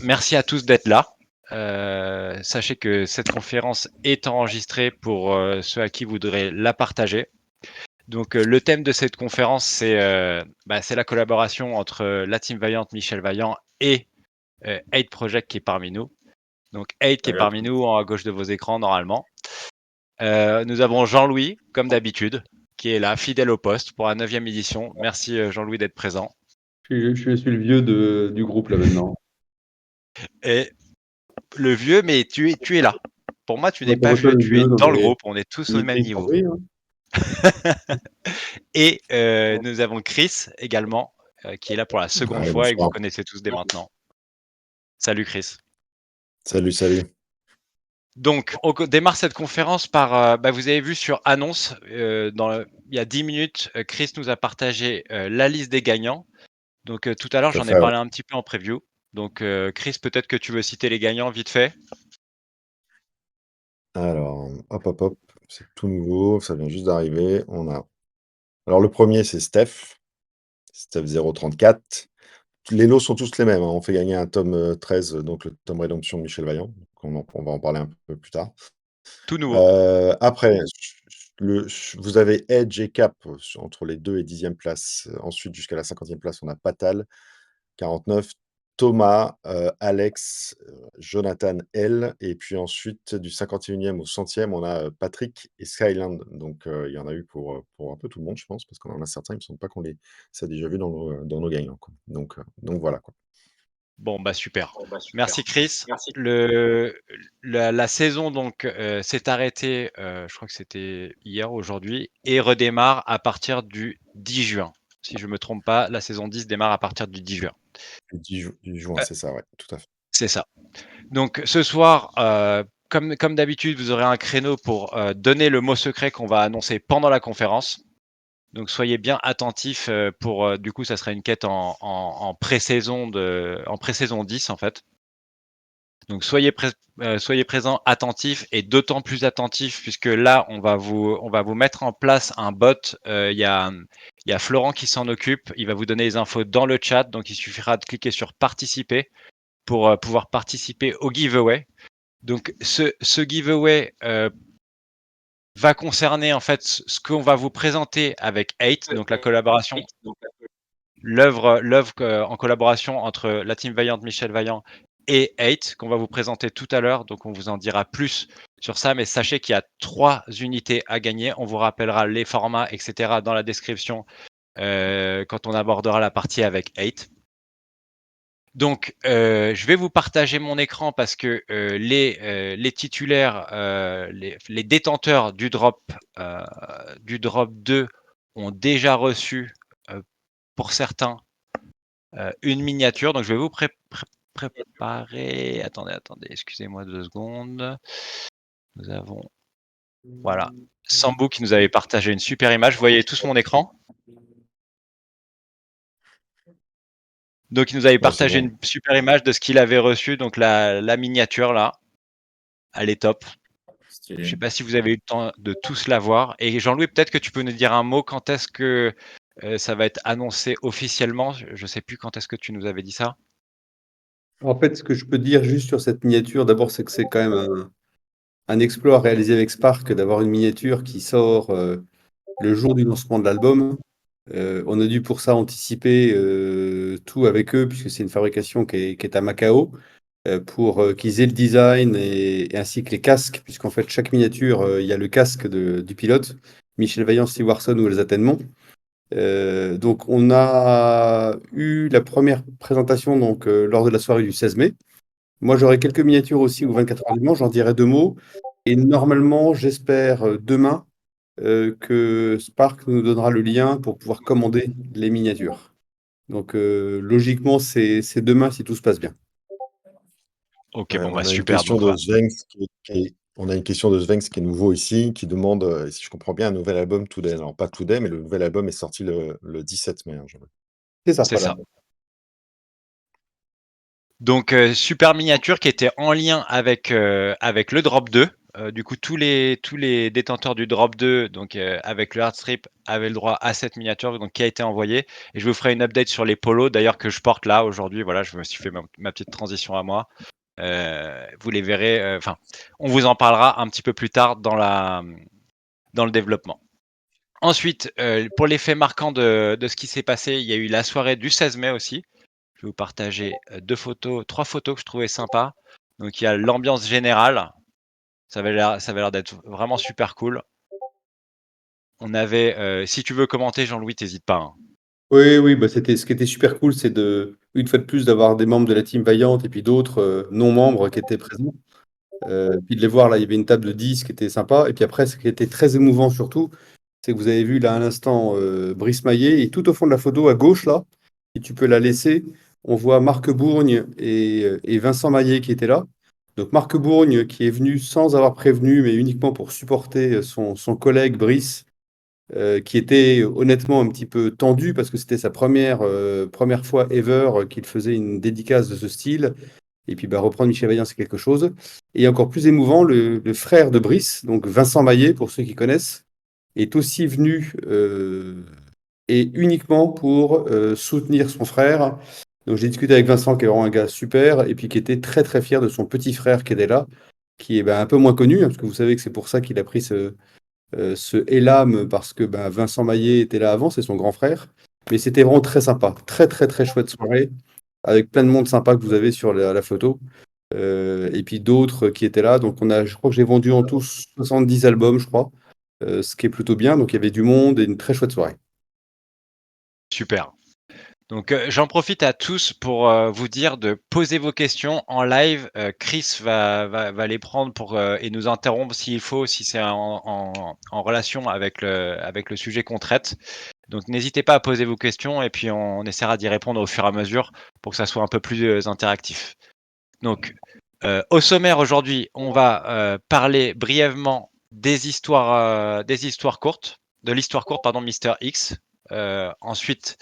merci à tous d'être là. Sachez que cette conférence est enregistrée pour ceux à qui voudraient la partager. Donc le thème de cette conférence, c'est la collaboration entre la Team Vaillant, Michel Vaillant et 8 Project qui est parmi nous. Donc 8 qui est D'accord. parmi nous, à gauche de vos écrans normalement. Nous avons Jean-Louis, comme d'habitude, qui est là, fidèle au poste pour la 9e édition. Merci Jean-Louis d'être présent. Je suis le vieux du groupe là maintenant. Et le vieux, mais tu es là. Pour moi, tu Ouais, n'es bon, pas moi, toi, vieux, le tu es vieux, non, dans le mais groupe, on est tous au même j'ai niveau. compris. Hein. Et nous avons Chris également, qui est là pour la seconde Ouais, fois et que vous bonsoir. connaissez tous dès maintenant. Salut Chris. Salut, salut. Donc, on démarre cette conférence par, vous avez vu sur annonce, il y a 10 minutes, Chris nous a partagé la liste des gagnants. Donc, tout à l'heure, Tout à j'en ai fait, ouais. parlé un petit peu en preview. Donc, Chris, peut-être que tu veux citer les gagnants vite fait. Alors, hop, c'est tout nouveau, ça vient juste d'arriver. Alors, le premier, c'est Steph 034. Les lots sont tous les mêmes, hein. On fait gagner un tome 13, donc le tome Rédemption de Michel Vaillant. On va en parler un peu plus tard. Tout nouveau. Après, vous avez Edge et Cap entre les 2 et 10e place. Ensuite, jusqu'à la 50e place, on a Patal, 49, Thomas, Alex, Jonathan L. Et puis ensuite, du 51e au 100e, on a Patrick et Skyland. Donc, il y en a eu pour un peu tout le monde, je pense, parce qu'on en a certains, il me semble pas qu'on les a déjà vus dans nos gagnants, quoi. Donc voilà, quoi. Bon, super. Merci Chris. La saison donc s'est arrêtée, je crois que c'était hier ou aujourd'hui, et redémarre à partir du 10 juin. Si je me trompe pas, la saison 10 démarre à partir du 10 juin. Le 10 juin, c'est ça, ouais, tout à fait. C'est ça. Donc ce soir, comme d'habitude, vous aurez un créneau pour donner le mot secret qu'on va annoncer pendant la conférence. Donc soyez bien attentifs pour du coup ça sera une quête en pré-saison en pré-saison 10 en fait. Donc soyez présents, attentifs et d'autant plus attentifs puisque là on va vous mettre en place un bot. Il y a Florent qui s'en occupe. Il va vous donner les infos dans le chat. Donc il suffira de cliquer sur participer pour pouvoir participer au giveaway. Donc ce giveaway va concerner en fait ce qu'on va vous présenter avec 8, donc la collaboration, l'œuvre en collaboration entre la team Vaillant, Michel Vaillant et 8, qu'on va vous présenter tout à l'heure. Donc on vous en dira plus sur ça, mais sachez qu'il y a 3 unités à gagner. On vous rappellera les formats, etc. dans la description quand on abordera la partie avec 8. Donc, je vais vous partager mon écran parce que les titulaires, les détenteurs du drop 2 ont déjà reçu, pour certains, une miniature. Donc, je vais vous préparer. Attendez, excusez-moi 2 secondes. Nous avons, voilà, Sambou qui nous avait partagé une super image. Vous voyez tous mon écran? Donc, il nous avait Ouais, c'est partagé bon. une super image de ce qu'il avait reçu. Donc, la miniature là, elle est top. Je ne sais pas si vous avez eu le temps de tous la voir. Et Jean-Louis, peut-être que tu peux nous dire un mot quand est-ce que ça va être annoncé officiellement. Je ne sais plus quand est-ce que tu nous avais dit ça. En fait, ce que je peux dire juste sur cette miniature, d'abord, c'est que c'est quand même un exploit réalisé avec Spark d'avoir une miniature qui sort le jour du lancement de l'album. On a dû pour ça anticiper tout avec eux, puisque c'est une fabrication qui est à Macao, pour qu'ils aient le design et ainsi que les casques, puisqu'en fait, chaque miniature, il y a le casque du pilote, Michel Vaillant, Steve Warson ou Elsa Tenmont. Donc, on a eu la première présentation donc, lors de la soirée du 16 mai. Moi, j'aurai quelques miniatures aussi au 24 heures du Mans, j'en dirai 2 mots. Et normalement, j'espère demain que Spark nous donnera le lien pour pouvoir commander les miniatures. Donc, logiquement, c'est demain si tout se passe bien. Ok, Ouais, bon, on a une super. question Donc, de Svenx on a une question de Svenx qui est nouveau ici, qui demande, si je comprends bien, un nouvel album Today. Alors pas Today, mais le nouvel album est sorti le 17 mai, hein, C'est ça, c'est voilà. ça. Donc, super miniature qui était en lien avec le drop 2. Du coup, tous les détenteurs du drop 2, donc avec le hard strip, avaient le droit à cette miniature, donc qui a été envoyée. Et je vous ferai une update sur les polos, d'ailleurs que je porte là aujourd'hui. Voilà, je me suis fait ma petite transition à moi. Vous les verrez. Enfin, on vous en parlera un petit peu plus tard dans le développement. Ensuite, pour l'effet marquant de ce qui s'est passé, il y a eu la soirée du 16 mai aussi. Je vais vous partager 3 photos que je trouvais sympas. Donc il y a l'ambiance générale. Ça avait l'air d'être vraiment super cool. On avait, si tu veux commenter, Jean-Louis, t'hésites pas, hein. Oui, oui, bah, ce qui était super cool, c'est une fois de plus d'avoir des membres de la team Vaillante et puis d'autres non-membres qui étaient présents. Puis de les voir, là, il y avait une table de 10 qui était sympa. Et puis après, ce qui était très émouvant surtout, c'est que vous avez vu là à l'instant Brice Maillet, et tout au fond de la photo à gauche, là, si tu peux la laisser, on voit Marc Bourgne et Vincent Maillet qui étaient là. Donc Marc Bourgne qui est venu sans avoir prévenu, mais uniquement pour supporter son collègue Brice, qui était honnêtement un petit peu tendu parce que c'était sa première fois ever qu'il faisait une dédicace de ce style. Et puis bah, reprendre Michel Vaillant, c'est quelque chose. Et encore plus émouvant, le frère de Brice, donc Vincent Maillet, pour ceux qui connaissent, est aussi venu et uniquement pour soutenir son frère. Donc j'ai discuté avec Vincent, qui est vraiment un gars super, et puis qui était très très fier de son petit frère qui était là, qui est un peu moins connu, hein, parce que vous savez que c'est pour ça qu'il a pris ce Elam, parce que Vincent Maillet était là avant, c'est son grand frère. Mais c'était vraiment très sympa, très très très chouette soirée, avec plein de monde sympa que vous avez sur la photo. Et puis d'autres qui étaient là. Donc je crois que j'ai vendu en tout 70 albums, je crois, ce qui est plutôt bien. Donc il y avait du monde et une très chouette soirée. Super. Donc, j'en profite à tous pour, vous dire de poser vos questions en live. Chris va les prendre et nous interrompre s'il faut, si c'est en relation avec le sujet qu'on traite. Donc n'hésitez pas à poser vos questions et puis on essaiera d'y répondre au fur et à mesure pour que ça soit un peu plus, interactif. Donc, au sommaire aujourd'hui, on va, parler brièvement des histoires courtes de l'histoire courte, pardon, Mister X. Ensuite,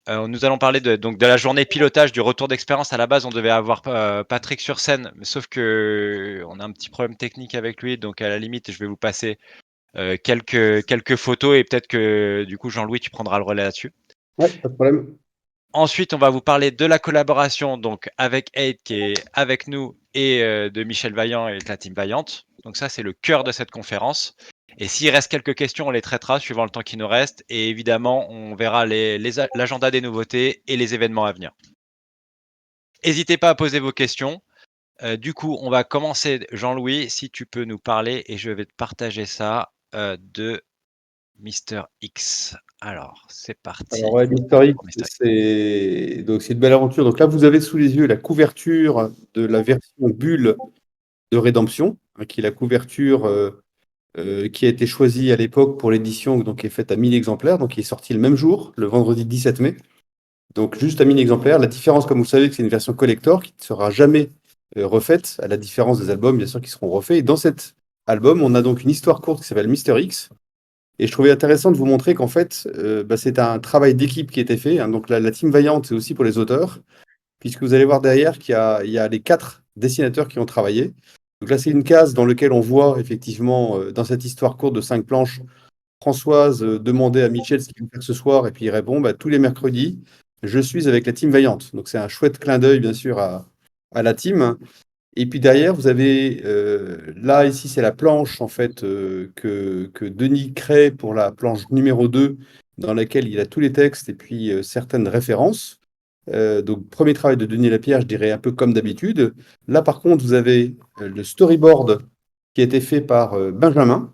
nous allons parler de la journée pilotage, du retour d'expérience. À la base, on devait avoir Patrick sur scène, mais sauf que on a un petit problème technique avec lui, donc à la limite, je vais vous passer quelques photos et peut-être que du coup, Jean-Louis, tu prendras le relais là-dessus. Ouais, pas de problème. Ensuite, on va vous parler de la collaboration donc avec Aid qui est avec nous et de Michel Vaillant et de la team Vaillante. Donc ça, c'est le cœur de cette conférence. Et s'il reste quelques questions, on les traitera suivant le temps qui nous reste. Et évidemment, on verra l'agenda des nouveautés et les événements à venir. N'hésitez pas à poser vos questions. Du coup, on va commencer. Jean-Louis, si tu peux nous parler, et je vais te partager ça de Mister X. Alors, c'est parti. Alors, ouais, l'historique, Pour Mr. X. c'est une belle aventure. Donc là, vous avez sous les yeux la couverture de la version Bulle de Rédemption, hein, qui est la couverture qui a été choisie à l'époque pour l'édition, donc qui est faite à 1000 exemplaires, donc qui est sortie le même jour, le vendredi 17 mai. Donc juste à 1000 exemplaires. La différence, comme vous savez, que c'est une version collector qui ne sera jamais refaite, à la différence des albums, bien sûr, qui seront refaits. Et dans cet album, on a donc une histoire courte qui s'appelle Mister X. Et je trouvais intéressant de vous montrer qu'en fait, c'est un travail d'équipe qui a été fait, hein. Donc la team Vaillante, c'est aussi pour les auteurs, puisque vous allez voir derrière qu'il y a les 4 dessinateurs qui ont travaillé. Donc là, c'est une case dans laquelle on voit effectivement, dans cette histoire courte de 5 planches, Françoise demandait à Michel ce qu'il veut faire ce soir, et puis il répond, tous les mercredis, je suis avec la team Vaillante. Donc c'est un chouette clin d'œil, bien sûr, à la team. Et puis derrière, vous avez, là, ici, c'est la planche, en fait, que Denis crée pour la planche numéro 2, dans laquelle il a tous les textes et puis certaines références. Donc, premier travail de Denis Lapierre, je dirais un peu comme d'habitude. Là, par contre, vous avez le storyboard qui a été fait par Benjamin,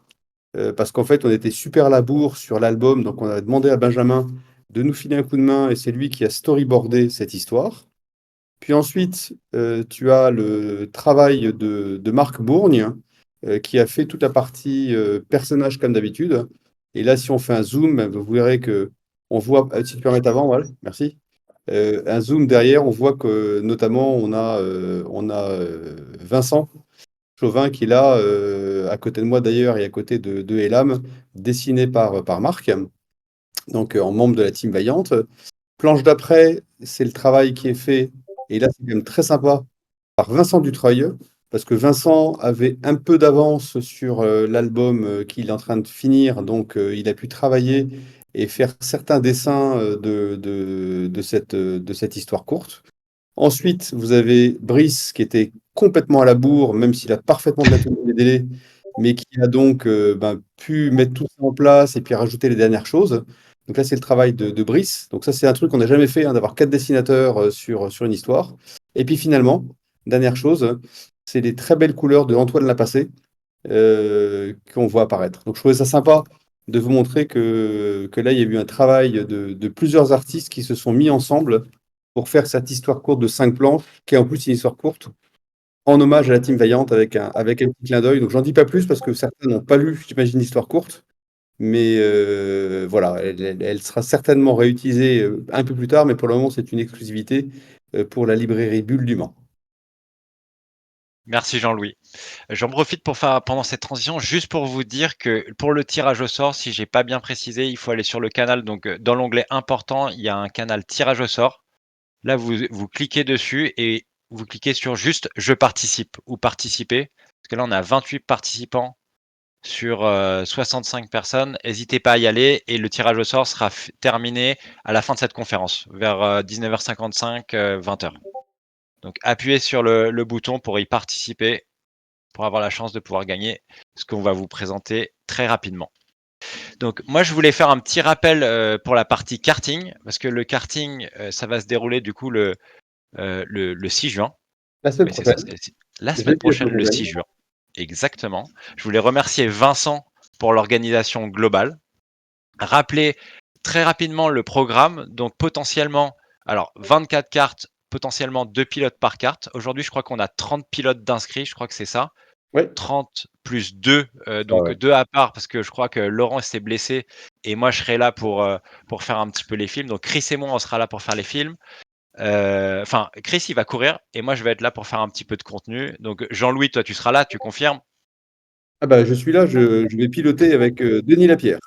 parce qu'en fait, on était super à la bourre sur l'album, donc on a demandé à Benjamin de nous filer un coup de main, et c'est lui qui a storyboardé cette histoire. Puis ensuite, tu as le travail de Marc Bourgne, qui a fait toute la partie personnage comme d'habitude. Et là, si on fait un zoom, vous verrez que on voit, si tu peux mettre avant, voilà, merci. Un zoom derrière, on voit que notamment on a Vincent Chauvin qui est là, à côté de moi d'ailleurs, et à côté de Elam, dessiné par Marc, donc en membre de la team Vaillante. Planche d'après, c'est le travail qui est fait, et là c'est quand même très sympa, par Vincent Dutreuil. parce que Vincent avait un peu d'avance sur l'album qu'il est en train de finir, donc il a pu travailler et faire certains dessins de cette histoire courte. Ensuite, vous avez Brice qui était complètement à la bourre, même s'il a parfaitement bien tenu les délais, mais qui a donc pu mettre tout ça en place et puis rajouter les dernières choses. Donc là, c'est le travail de Brice. Donc ça, c'est un truc qu'on n'a jamais fait, hein, d'avoir 4 dessinateurs sur une histoire. Et puis finalement, dernière chose, c'est les très belles couleurs de Antoine Lapassé qu'on voit apparaître. Donc je trouvais ça sympa de vous montrer que là, il y a eu un travail de plusieurs artistes qui se sont mis ensemble pour faire cette histoire courte de 5 planches, qui est en plus une histoire courte, en hommage à la Team Vaillante avec un petit clin d'œil. Donc j'en dis pas plus parce que certains n'ont pas lu, j'imagine, l'histoire courte. Mais voilà, elle sera certainement réutilisée un peu plus tard, mais pour le moment, c'est une exclusivité pour la librairie Bulle du Mans. Merci Jean-Louis. J'en profite pour faire pendant cette transition, juste pour vous dire que pour le tirage au sort, si j'ai pas bien précisé, il faut aller sur le canal. Donc, dans l'onglet important, il y a un canal tirage au sort. Là, vous cliquez dessus et vous cliquez sur juste je participe ou participer. Parce que là, on a 28 participants sur 65 personnes. N'hésitez pas à y aller et le tirage au sort sera terminé à la fin de cette conférence, vers 19h55, 20h. Donc, appuyez sur le bouton pour y participer, pour avoir la chance de pouvoir gagner ce qu'on va vous présenter très rapidement. Donc moi je voulais faire un petit rappel pour la partie karting, parce que le karting ça va se dérouler du coup le 6 juin. La semaine Oui c'est ça, prochaine, la semaine jeudi la prochaine semaine le 6 prochaine. juin. Exactement. Je voulais remercier Vincent pour l'organisation globale. Rappeler très rapidement le programme, donc potentiellement, alors 24 cartes, potentiellement 2 pilotes par carte. Aujourd'hui je crois qu'on a 30 pilotes d'inscrits, je crois que c'est ça. Oui, 30 plus 2, Ah donc ouais. 2 à part parce que je crois que Laurent s'est blessé et moi je serai là pour faire un petit peu les films. Donc Chris et moi, on sera là pour faire les films. Enfin, Chris, il va courir et moi je vais être là pour faire un petit peu de contenu. Donc Jean-Louis, toi tu seras là, tu confirmes? ah bah, je suis là, je vais piloter avec Denis Lapierre.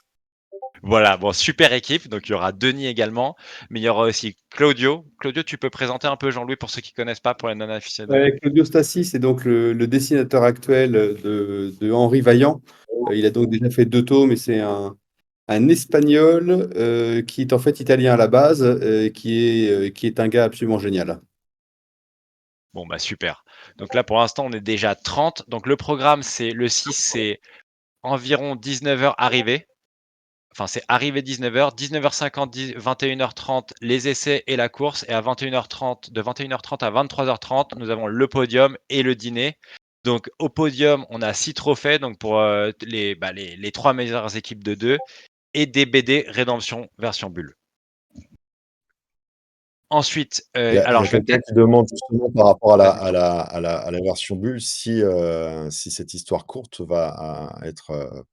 Voilà, bon, super équipe. Donc il y aura Denis également, mais il y aura aussi Claudio. Claudio, tu peux présenter un peu Jean-Louis pour ceux qui connaissent pas, pour les non-aficionados? Claudio Stassi, c'est donc le dessinateur actuel de Henri Vaillant. Il a donc déjà fait 2 tomes, et c'est un Espagnol qui est en fait italien à la base, qui est un gars absolument génial. Bon, bah super. Donc là, pour l'instant, on est déjà à 30. Donc le programme, c'est le 6, c'est environ 19h arrivée. Enfin, c'est arrivé 19h, 19h50, 21h30, les essais et la course. Et à 21h30, de 21h30 à 23h30, nous avons le podium et le dîner. Donc au podium, on a 6 trophées donc pour les 3 meilleures équipes de 2 et des BD Rédemption version bulle. Ensuite, Il y alors a je vais quelqu'un peut-être. qui demande justement par rapport à Vas-y. la version bulle si cette histoire courte va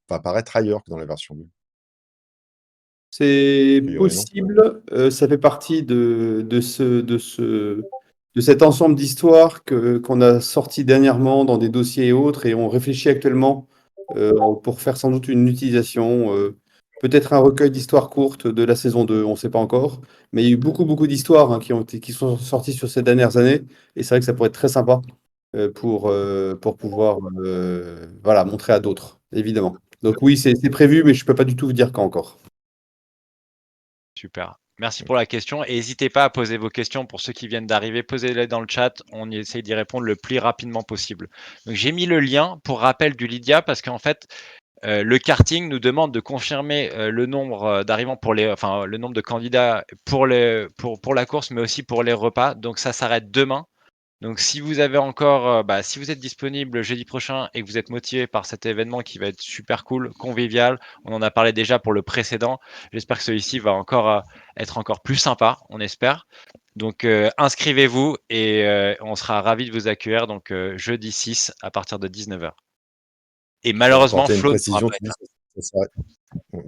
apparaître ailleurs que dans la version bulle. A C'est priori, non? possible, ça fait partie de cet ensemble d'histoires qu'on a sorti dernièrement dans des dossiers et autres, et on réfléchit actuellement pour faire sans doute une utilisation, peut-être un recueil d'histoires courtes de la saison 2, on ne sait pas encore. Mais il y a eu beaucoup, beaucoup d'histoires, hein, qui sont sorties sur ces dernières années, et c'est vrai que ça pourrait être très sympa pour pouvoir voilà, montrer à d'autres, évidemment. Donc oui, c'est prévu, mais je ne peux pas du tout vous dire quand encore. Super. Merci pour OK. la question et n'hésitez pas à poser vos questions pour ceux qui viennent d'arriver. Posez-les dans le chat, on essaie d'y répondre le plus rapidement possible. Donc j'ai mis le lien pour rappel du Lydia parce qu'en fait, le karting nous demande de confirmer le nombre d'arrivants enfin le nombre de candidats pour la course, mais aussi pour les repas. Donc ça s'arrête demain. Donc si vous avez encore, si vous êtes disponible jeudi prochain et que vous êtes motivé par cet événement qui va être super cool, convivial, on en a parlé déjà pour le précédent. J'espère que celui-ci va encore être encore plus sympa, on espère. Donc inscrivez-vous et on sera ravis de vous accueillir donc jeudi 6 à partir de 19h. Et Je vais malheureusement, apporter une Flo ne pourra précision, pas tu être dis là. que ça s'arrête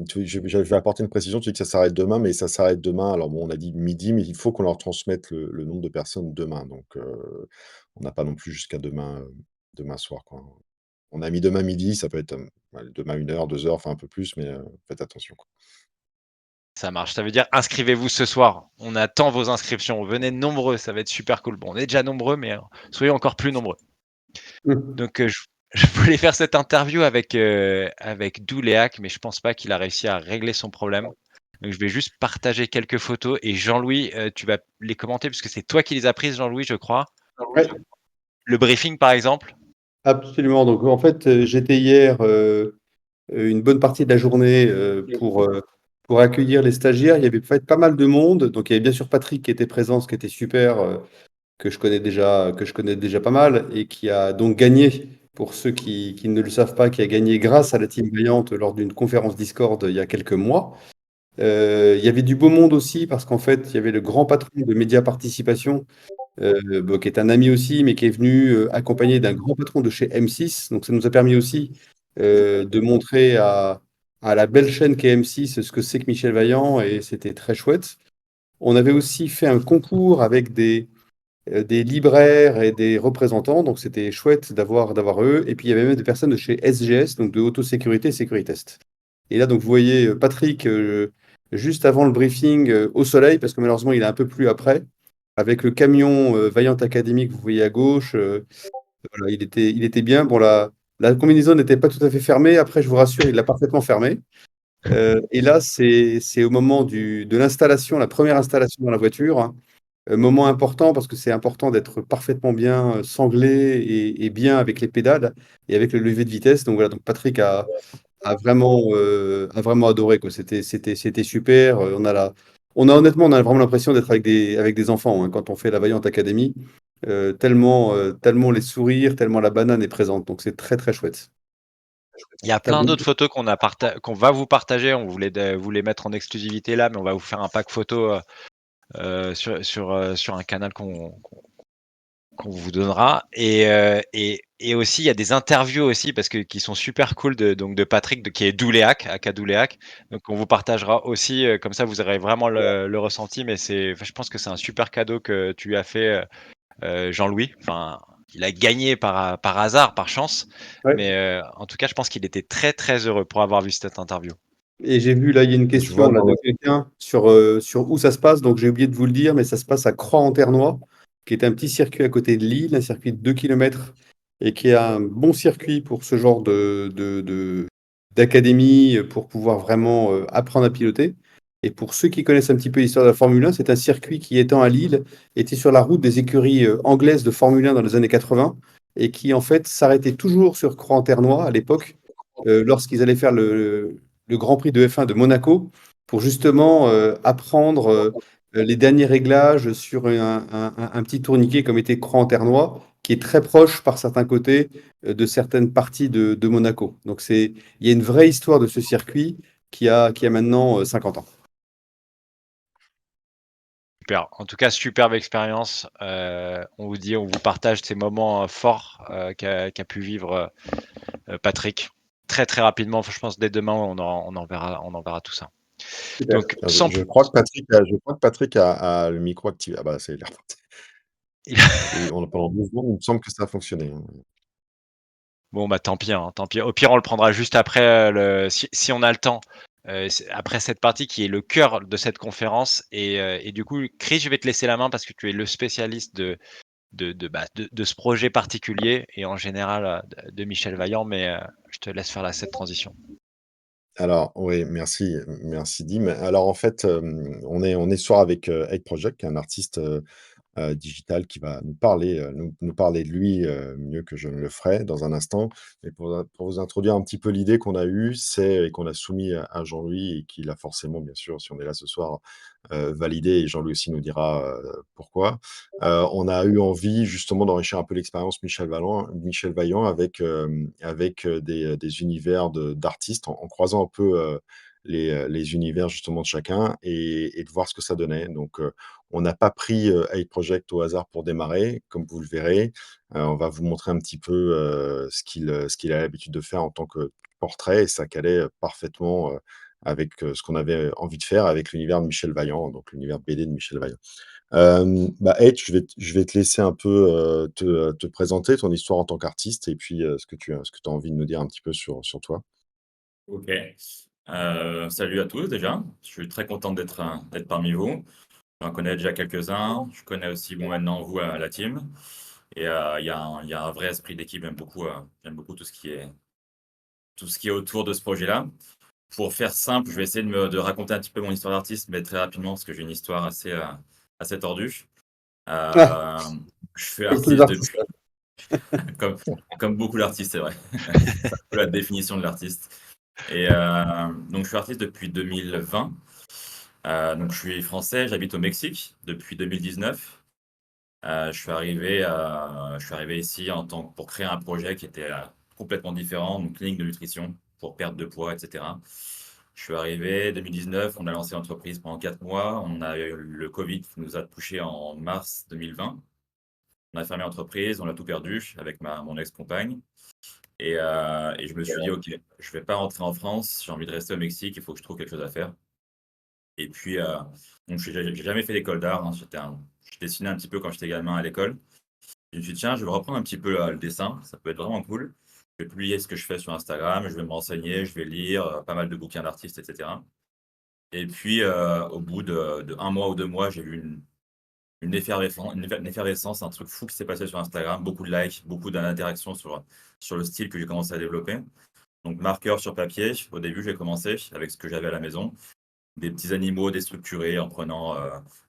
je vais apporter une précision, tu dis que ça s'arrête demain, mais ça s'arrête demain. Alors bon, on a dit midi, mais il faut qu'on leur transmette le nombre de personnes demain, donc on n'a pas non plus jusqu'à demain soir, quoi. On a mis demain midi, ça peut être, ouais, demain 1 heure, 2 heures, enfin un peu plus, mais faites attention, quoi. Ça marche. Ça veut dire inscrivez-vous ce soir. On attend vos inscriptions. Venez nombreux, ça va être super cool. Bon, on est déjà nombreux, mais soyez encore plus nombreux. Mmh. Donc, je voulais faire cette interview avec Douléac, mais je pense pas qu'il a réussi à régler son problème. Donc je vais juste partager quelques photos et Jean-Louis, tu vas les commenter puisque c'est toi qui les as prises, Jean-Louis, je crois. Ouais, Le briefing, par exemple? absolument. Donc en fait, j'étais hier, une bonne partie de la journée, pour accueillir les stagiaires. Il y avait en fait pas mal de monde. Donc il y avait bien sûr Patrick qui était présent, ce qui était super, que je connais déjà pas mal et qui a donc gagné, pour ceux qui ne le savent pas, qui a gagné grâce à la team Vaillante lors d'une conférence Discord il y a quelques mois. Il y avait du beau monde aussi parce qu'en fait, il y avait le grand patron de Média Participation, bon, qui est un ami aussi, mais qui est venu accompagné d'un grand patron de chez M6. Donc ça nous a permis aussi de montrer à la belle chaîne qu'est M6 ce que c'est que Michel Vaillant, et c'était très chouette. On avait aussi fait un concours avec des libraires et des représentants, donc c'était chouette d'avoir eux. Et puis il y avait même des personnes de chez SGS, donc de Autosécurité et Sécuritest. Et là, donc vous voyez Patrick juste avant le briefing au soleil, parce que malheureusement il a un peu plu après, avec le camion Vaillant Académie que vous voyez à gauche. Voilà, il était bien. Bon, la combinaison n'était pas tout à fait fermée. Après, je vous rassure, il l'a parfaitement fermée. Et là, c'est au moment de l'installation, la première installation dans la voiture, hein. Moment important parce que c'est important d'être parfaitement bien sanglé et bien avec les pédales et avec le levier de vitesse. Donc voilà, donc Patrick a vraiment adoré, quoi. C'était super. On a vraiment l'impression d'être avec des enfants, hein, quand on fait la Vaillante Académie. Tellement les sourires, tellement la banane est présente. Donc c'est très très chouette. Il y a T'as plein beau- d'autres photos qu'on va vous partager. On voulait vous les mettre en exclusivité là, mais on va vous faire un pack photo sur un canal qu'on vous donnera. Et aussi, il y a des interviews aussi parce que qui sont super cool de Patrick, qui est Douléac, aka Douléac. Donc on vous partagera aussi, comme ça vous aurez vraiment le ressenti. Mais je pense que c'est un super cadeau que tu lui as fait, Jean-Louis. Enfin, il a gagné par hasard, par chance. Ouais. Mais en tout cas, je pense qu'il était très très heureux pour avoir vu cette interview. Et j'ai vu là, il y a une Je vois question là, dans de le quelqu'un sur où ça se passe. Donc j'ai oublié de vous le dire, mais ça se passe à Croix-en-Ternois, qui est un petit circuit à côté de Lille, un circuit de 2 kilomètres, et qui est un bon circuit pour ce genre d'académie, pour pouvoir vraiment apprendre à piloter. Et pour ceux qui connaissent un petit peu l'histoire de la Formule 1, c'est un circuit qui, étant à Lille, était sur la route des écuries anglaises de Formule 1 dans les années 80, et qui en fait s'arrêtait toujours sur Croix-en-Ternois à l'époque, lorsqu'ils allaient faire le Grand Prix de F1 de Monaco, pour justement apprendre les derniers réglages sur un petit tourniquet comme était Croix-en-Ternois, qui est très proche par certains côtés de certaines parties de Monaco. Donc il y a une vraie histoire de ce circuit qui a maintenant 50 ans. Super. En tout cas, superbe expérience. On vous partage ces moments forts qu'a pu vivre Patrick. Très très rapidement, je pense dès demain, on en verra tout ça. Super. Donc, Ah, je crois que Patrick a le micro activé. Ah bah, ça y est, il est reparti. Et pendant 2 secondes, il me semble que ça a fonctionné, hein. bon, bah tant pis, hein, tant pis. Au pire, on le prendra juste après, si on a le temps, après cette partie qui est le cœur de cette conférence. Et du coup, Chris, je vais te laisser la main parce que tu es le spécialiste de ce projet particulier et en général de Michel Vaillant, mais je te laisse faire cette transition. Alors oui, merci Dim. Alors en fait, on est ce soir avec, Hate Project, qui est un artiste, digital qui va nous parler de lui, mieux que je ne le ferai dans un instant. Mais pour vous introduire un petit peu l'idée qu'on a eue, c'est et qu'on a soumis à Jean-Louis et qu'il a forcément, bien sûr, si on est là ce soir, validé et Jean-Louis aussi nous dira, pourquoi. On a eu envie justement d'enrichir un peu l'expérience Michel Vaillant avec, des univers d'artistes en croisant un peu, les univers justement de chacun et de voir ce que ça donnait. Donc, on n'a pas pris, Hate Project au hasard pour démarrer, comme vous le verrez. On va vous montrer un petit peu, ce qu'il a l'habitude de faire en tant que portrait et ça calait, parfaitement, avec, ce qu'on avait envie de faire avec l'univers de Michel Vaillant, donc l'univers BD de Michel Vaillant. Bah, Hate, je vais te laisser un peu, te présenter ton histoire en tant qu'artiste et puis, ce que tu as envie de nous dire un petit peu sur toi. OK. Salut à tous déjà. Je suis très content d'être parmi vous. J'en connais déjà quelques-uns. Je connais aussi, bon, maintenant vous, la team Et il y a un vrai esprit d'équipe. J'aime beaucoup tout ce qui est autour de ce projet-là. Pour faire simple, je vais essayer de raconter un petit peu mon histoire d'artiste, mais très rapidement, parce que j'ai une histoire assez tordue. Ah, Je suis comme tous les artiste artistes. depuis, comme, comme beaucoup d'artistes, c'est vrai. C'est un peu la définition de l'artiste. Et donc, je suis artiste depuis 2020. Donc, je suis français, j'habite au Mexique depuis 2019. Je suis arrivé ici pour créer un projet qui était complètement différent, une clinique de nutrition pour perte de poids, etc. Je suis arrivé 2019, on a lancé l'entreprise pendant 4 mois. On a eu le Covid qui nous a touchés en mars 2020. On a fermé l'entreprise, on a tout perdu avec mon ex-compagne. Et je me suis dit, OK, je vais pas rentrer en France, j'ai envie de rester au Mexique, il faut que je trouve quelque chose à faire. Et puis, donc j'ai jamais fait d'école d'art, hein. Je dessinais un petit peu quand j'étais gamin à l'école. Je me suis dit, tiens, je vais reprendre un petit peu le dessin, ça peut être vraiment cool. Je vais publier ce que je fais sur Instagram, je vais me renseigner, je vais lire pas mal de bouquins d'artistes, etc. Et puis, au bout de 1 mois ou 2 mois, j'ai vu une effervescence, un truc fou qui s'est passé sur Instagram, beaucoup de likes, beaucoup d'interactions sur le style que j'ai commencé à développer. Donc, marqueur sur papier, au début, j'ai commencé avec ce que j'avais à la maison, des petits animaux déstructurés en prenant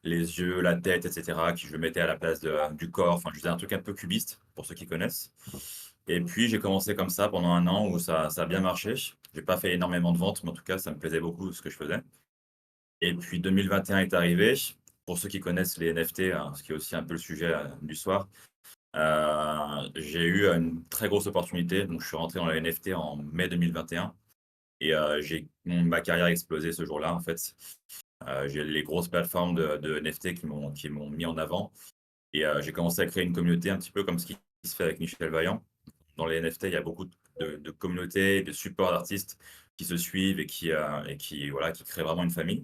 les yeux, la tête, etc., qui je mettais à la place du corps. Enfin, je faisais un truc un peu cubiste, pour ceux qui connaissent. Et puis, j'ai commencé comme ça pendant 1 an où ça a bien marché. J'ai pas fait énormément de ventes, mais en tout cas, ça me plaisait beaucoup ce que je faisais. Et puis 2021 est arrivé. Pour ceux qui connaissent les NFT, hein, ce qui est aussi un peu le sujet du soir, j'ai eu une très grosse opportunité. Donc, je suis rentré dans les NFT en mai 2021 et ma carrière a explosé ce jour-là, en fait. J'ai les grosses plateformes de NFT qui m'ont mis en avant et j'ai commencé à créer une communauté un petit peu comme ce qui se fait avec Michel Vaillant. Dans les NFT, il y a beaucoup de communautés, de supports d'artistes qui se suivent voilà, qui créent vraiment une famille.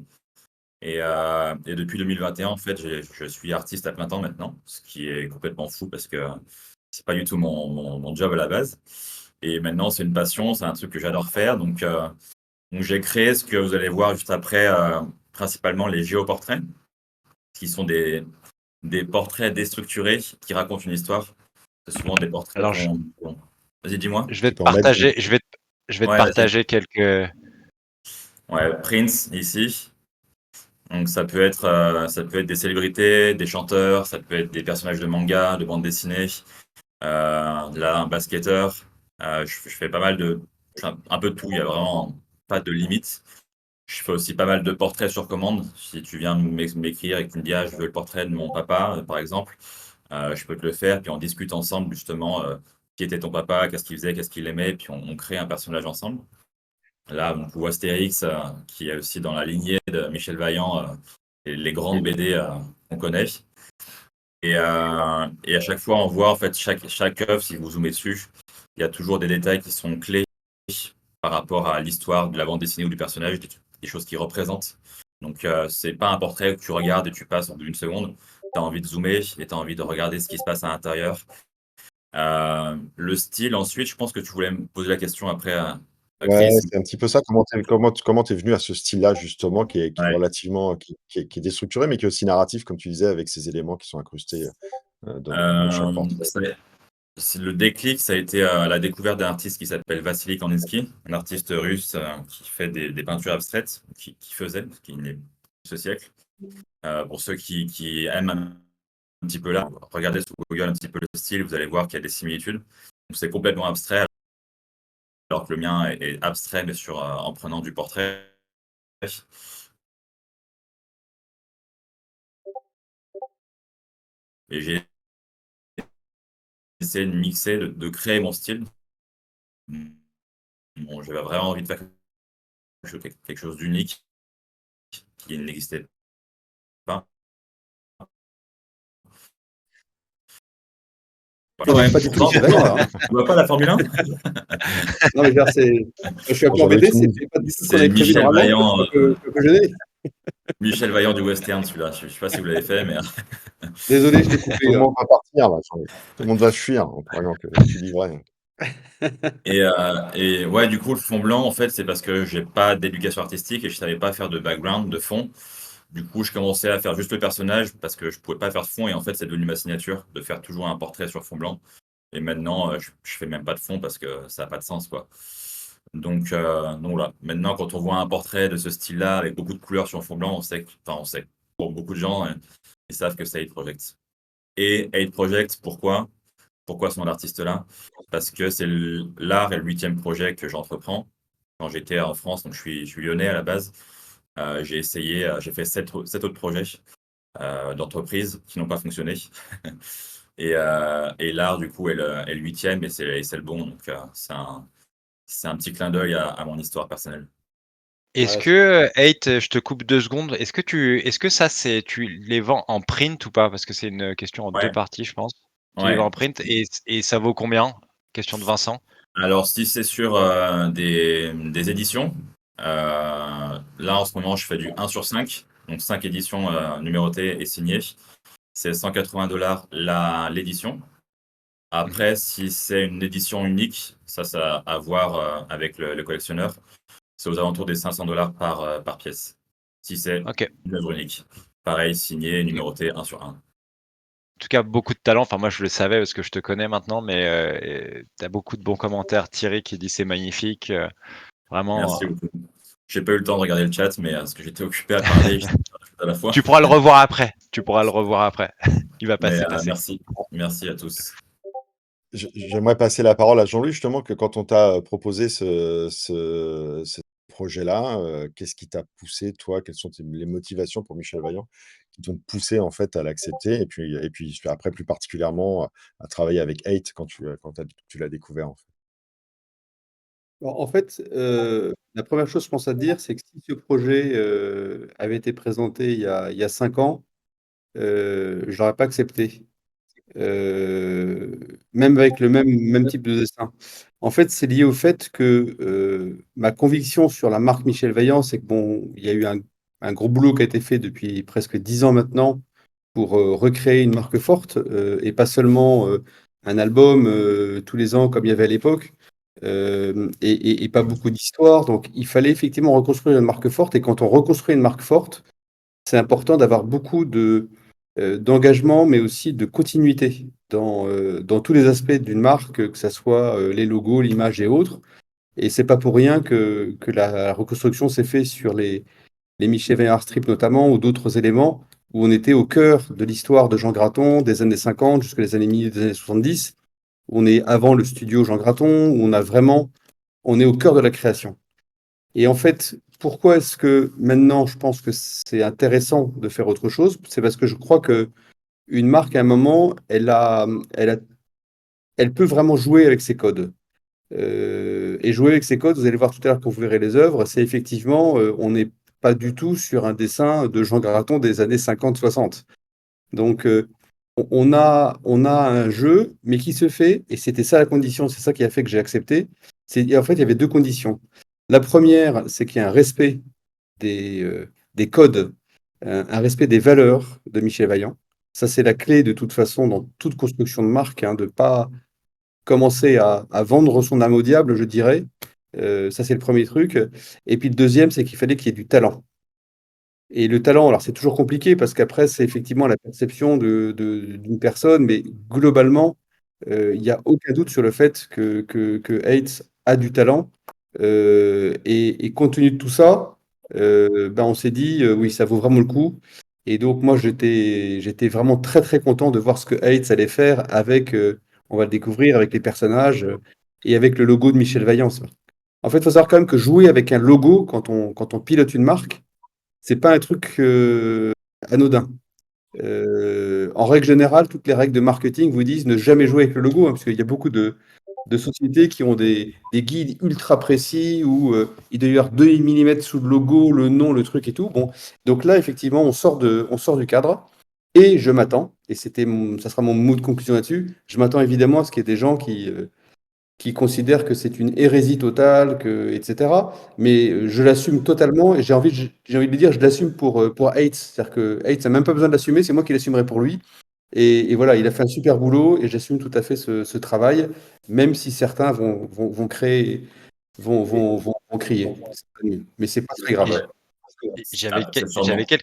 Et depuis 2021, en fait, je suis artiste à plein temps maintenant, ce qui est complètement fou parce que c'est pas du tout mon job à la base. Et maintenant, c'est une passion, c'est un truc que j'adore faire. Donc j'ai créé ce que vous allez voir juste après, principalement les géoportraits, qui sont des portraits déstructurés qui racontent une histoire. C'est souvent des portraits Alors, qu'on... Vas-y, dis-moi. je vais Tu te peux en mettre. partager, je vais te Ouais, vas-y. partager quelques. Ouais, Prince, ici. Donc ça peut être des célébrités, des chanteurs, ça peut être des personnages de manga, de bande dessinée, là un basketteur. Je fais pas mal je fais un peu de tout, il y a vraiment pas de limite. Je fais aussi pas mal de portraits sur commande. Si tu viens m'écrire et que tu me dis ah, je veux le portrait de mon papa, par exemple, je peux te le faire, puis on discute ensemble justement qui était ton papa, qu'est-ce qu'il faisait, qu'est-ce qu'il aimait, puis on crée un personnage ensemble. Là, on voit Astérix, qui est aussi dans la lignée de Michel Vaillant, et les grandes BD qu'on connaît. Et à chaque fois, on voit en fait chaque œuvre, si vous zoomez dessus, il y a toujours des détails qui sont clés par rapport à l'histoire de la bande dessinée ou du personnage, des choses qui représentent. Donc, c'est pas un portrait que tu regardes et tu passes en une seconde. Tu as envie de zoomer et tu as envie de regarder ce qui se passe à l'intérieur. Le style, ensuite, je pense que tu voulais me poser la question après à Ouais, Chris. c'est un petit peu ça. Comment tu es venu à ce style-là, justement, qui est Ouais. relativement qui est déstructuré, mais qui est aussi narratif, comme tu disais, avec ces éléments qui sont incrustés, dans chaque portrait? Le déclic, ça a été la découverte d'un artiste qui s'appelle Vassili Kandinsky, un artiste russe qui fait des peintures abstraites, qui faisait, qui n'est plus ce siècle. Pour ceux qui aiment un petit peu là, regardez sur Google un petit peu le style, vous allez voir qu'il y a des similitudes. Donc c'est complètement abstrait, alors que le mien est abstrait, mais en prenant du portrait. Et j'ai essayé de mixer, de créer mon style. Bon, j'avais vraiment envie de faire quelque chose d'unique qui n'existait pas. On Ouais, n'est pas du tout Michel Vaillant, là. Hein. tu vois pas la Formule 1? Non, mais genre, je suis un Bon, peu j'avais embêté, tout c'est pas du tout ce qu'on C'est avait prévu Michel normalement, Vaillant, que je n'ai. Michel Vaillant du western, celui-là. Je sais pas si vous l'avez fait, mais Désolé, je t'ai tout coupé. le monde va partir, là, tout le monde va fuir en croyant que tu livrais. et ouais, du coup, le fond blanc, en fait, c'est parce que j'ai pas d'éducation artistique et je savais pas faire de background, de fond. Du coup, je commençais à faire juste le personnage parce que je pouvais pas faire de fond et en fait, c'est devenu ma signature de faire toujours un portrait sur fond blanc. Et maintenant, je fais même pas de fond parce que ça a pas de sens, quoi. Donc voilà. Maintenant, quand on voit un portrait de ce style-là avec beaucoup de couleurs sur fond blanc, on sait, pour beaucoup de gens, ils savent que c'est Hate Project. Et Hate Project, pourquoi? Pourquoi ce nom d'artiste-là? Parce que c'est l'art et le 8e projet que j'entreprends. Quand j'étais en France, donc je suis lyonnais à la base, j'ai essayé, j'ai fait 7 autres projets d'entreprises qui n'ont pas fonctionné. Et l'art, du coup, est le 8e et c'est le bon. Donc, c'est un petit clin d'œil à mon histoire personnelle. Est-ce Ouais, que, Hate, je te coupe 2 secondes. Est-ce que ça, tu les vends en print ou pas? Parce que c'est une question en 2 Ouais, parties, je pense. Tu les vends ouais. en print et ça vaut combien? Question de Vincent. Alors, si c'est sur des éditions, là, en ce moment, je fais du 1 sur 5. Donc, 5 éditions numérotées et signées. C'est 180 $ l'édition. Mmh. Après, si c'est une édition unique, ça a à voir avec le collectionneur. C'est aux alentours des 500 $ par pièce. Si c'est OK. une œuvre unique. Pareil, signé, Mmh. numéroté 1 sur 1. En tout cas, beaucoup de talent. Enfin, moi, je le savais parce que je te connais maintenant, mais tu as beaucoup de bons commentaires. Thierry qui dit: «C'est magnifique», vraiment, Merci beaucoup. J'ai pas eu le temps de regarder le chat, mais parce que j'étais occupé à parler et j'étais faire deux choses à la fois. tu pourras le revoir après. Tu pourras le revoir après. Il va Mais passer. merci. Merci à tous. J'aimerais passer la parole à Jean-Louis, justement, que quand on t'a proposé ce projet-là, qu'est-ce qui t'a poussé, toi? Quelles sont les motivations pour Michel Vaillant qui t'ont poussé, en fait, à l'accepter? Et puis après, plus particulièrement, à travailler avec Hate quand tu l'as découvert, en fait? En fait, la première chose, je pense à te dire, c'est que si ce projet, avait été présenté il y a 5 ans, je l'aurais pas accepté. Même avec le même type de dessin. En fait, c'est lié au fait que, ma conviction sur la marque Michel Vaillant, c'est que bon, il y a eu un gros boulot qui a été fait depuis presque 10 ans maintenant pour, recréer une marque forte, et pas seulement, un album, tous les ans comme il y avait à l'époque, et pas beaucoup d'histoires. Donc il fallait effectivement reconstruire une marque forte et quand on reconstruit une marque forte, c'est important d'avoir beaucoup d'engagement, mais aussi de continuité dans tous les aspects d'une marque, que ça soit, les logos, l'image et autres. Et c'est pas pour rien que la reconstruction s'est fait sur les Michel Vaillant Strip notamment, ou d'autres éléments, où on était au cœur de l'histoire de Jean Graton, des années 50 jusqu'aux années milieu des années 70. On est avant le studio Jean Graton, où on est au cœur de la création. Et en fait, pourquoi est-ce que maintenant je pense que c'est intéressant de faire autre chose? C'est parce que je crois que une marque, à un moment, elle peut vraiment jouer avec ses codes. Et jouer avec ses codes, vous allez voir tout à l'heure quand vous verrez les œuvres, c'est effectivement, on n'est pas du tout sur un dessin de Jean Graton des années 50-60. Donc, on a un jeu, mais qui se fait, et c'était ça la condition, c'est ça qui a fait que j'ai accepté. En fait, il y avait deux conditions. La première, c'est qu'il y a un respect des codes, un respect des valeurs de Michel Vaillant. Ça, c'est la clé de toute façon dans toute construction de marque, hein, de ne pas commencer à vendre son âme au diable, je dirais. Ça, c'est le premier truc. Et puis le deuxième, c'est qu'il fallait qu'il y ait du talent. Et le talent, alors c'est toujours compliqué parce qu'après, c'est effectivement la perception d'une personne, mais globalement, il n'y a aucun doute sur le fait que Hates a du talent. Et compte tenu de tout ça, ben on s'est dit, oui, ça vaut vraiment le coup. Et donc, moi, j'étais vraiment très, très content de voir ce que Hates allait faire avec, on va le découvrir, avec les personnages et avec le logo de Michel Vaillant. En fait, il faut savoir quand même que jouer avec un logo quand on pilote une marque, c'est pas un truc anodin. En règle générale, toutes les règles de marketing vous disent ne jamais jouer avec le logo, hein, parce qu'il y a beaucoup de sociétés qui ont des guides ultra précis où il doit y avoir 2 millimètres sous le logo, le nom, le truc et tout. Bon, donc là, effectivement, on sort du cadre. Et je m'attends, et ça sera mon mot de conclusion là-dessus, je m'attends évidemment à ce qu'il y ait des gens qui considèrent que c'est une hérésie totale, etc. Mais je l'assume totalement et j'ai envie de dire, je l'assume pour Hates. C'est-à-dire que Hates n'a même pas besoin de l'assumer, c'est moi qui l'assumerai pour lui. Et voilà, il a fait un super boulot et j'assume tout à fait ce travail, même si certains vont créer, vont crier. Mais c'est pas très Et grave. j et j'avais Ah, quel c'est j'avais sûrement. quel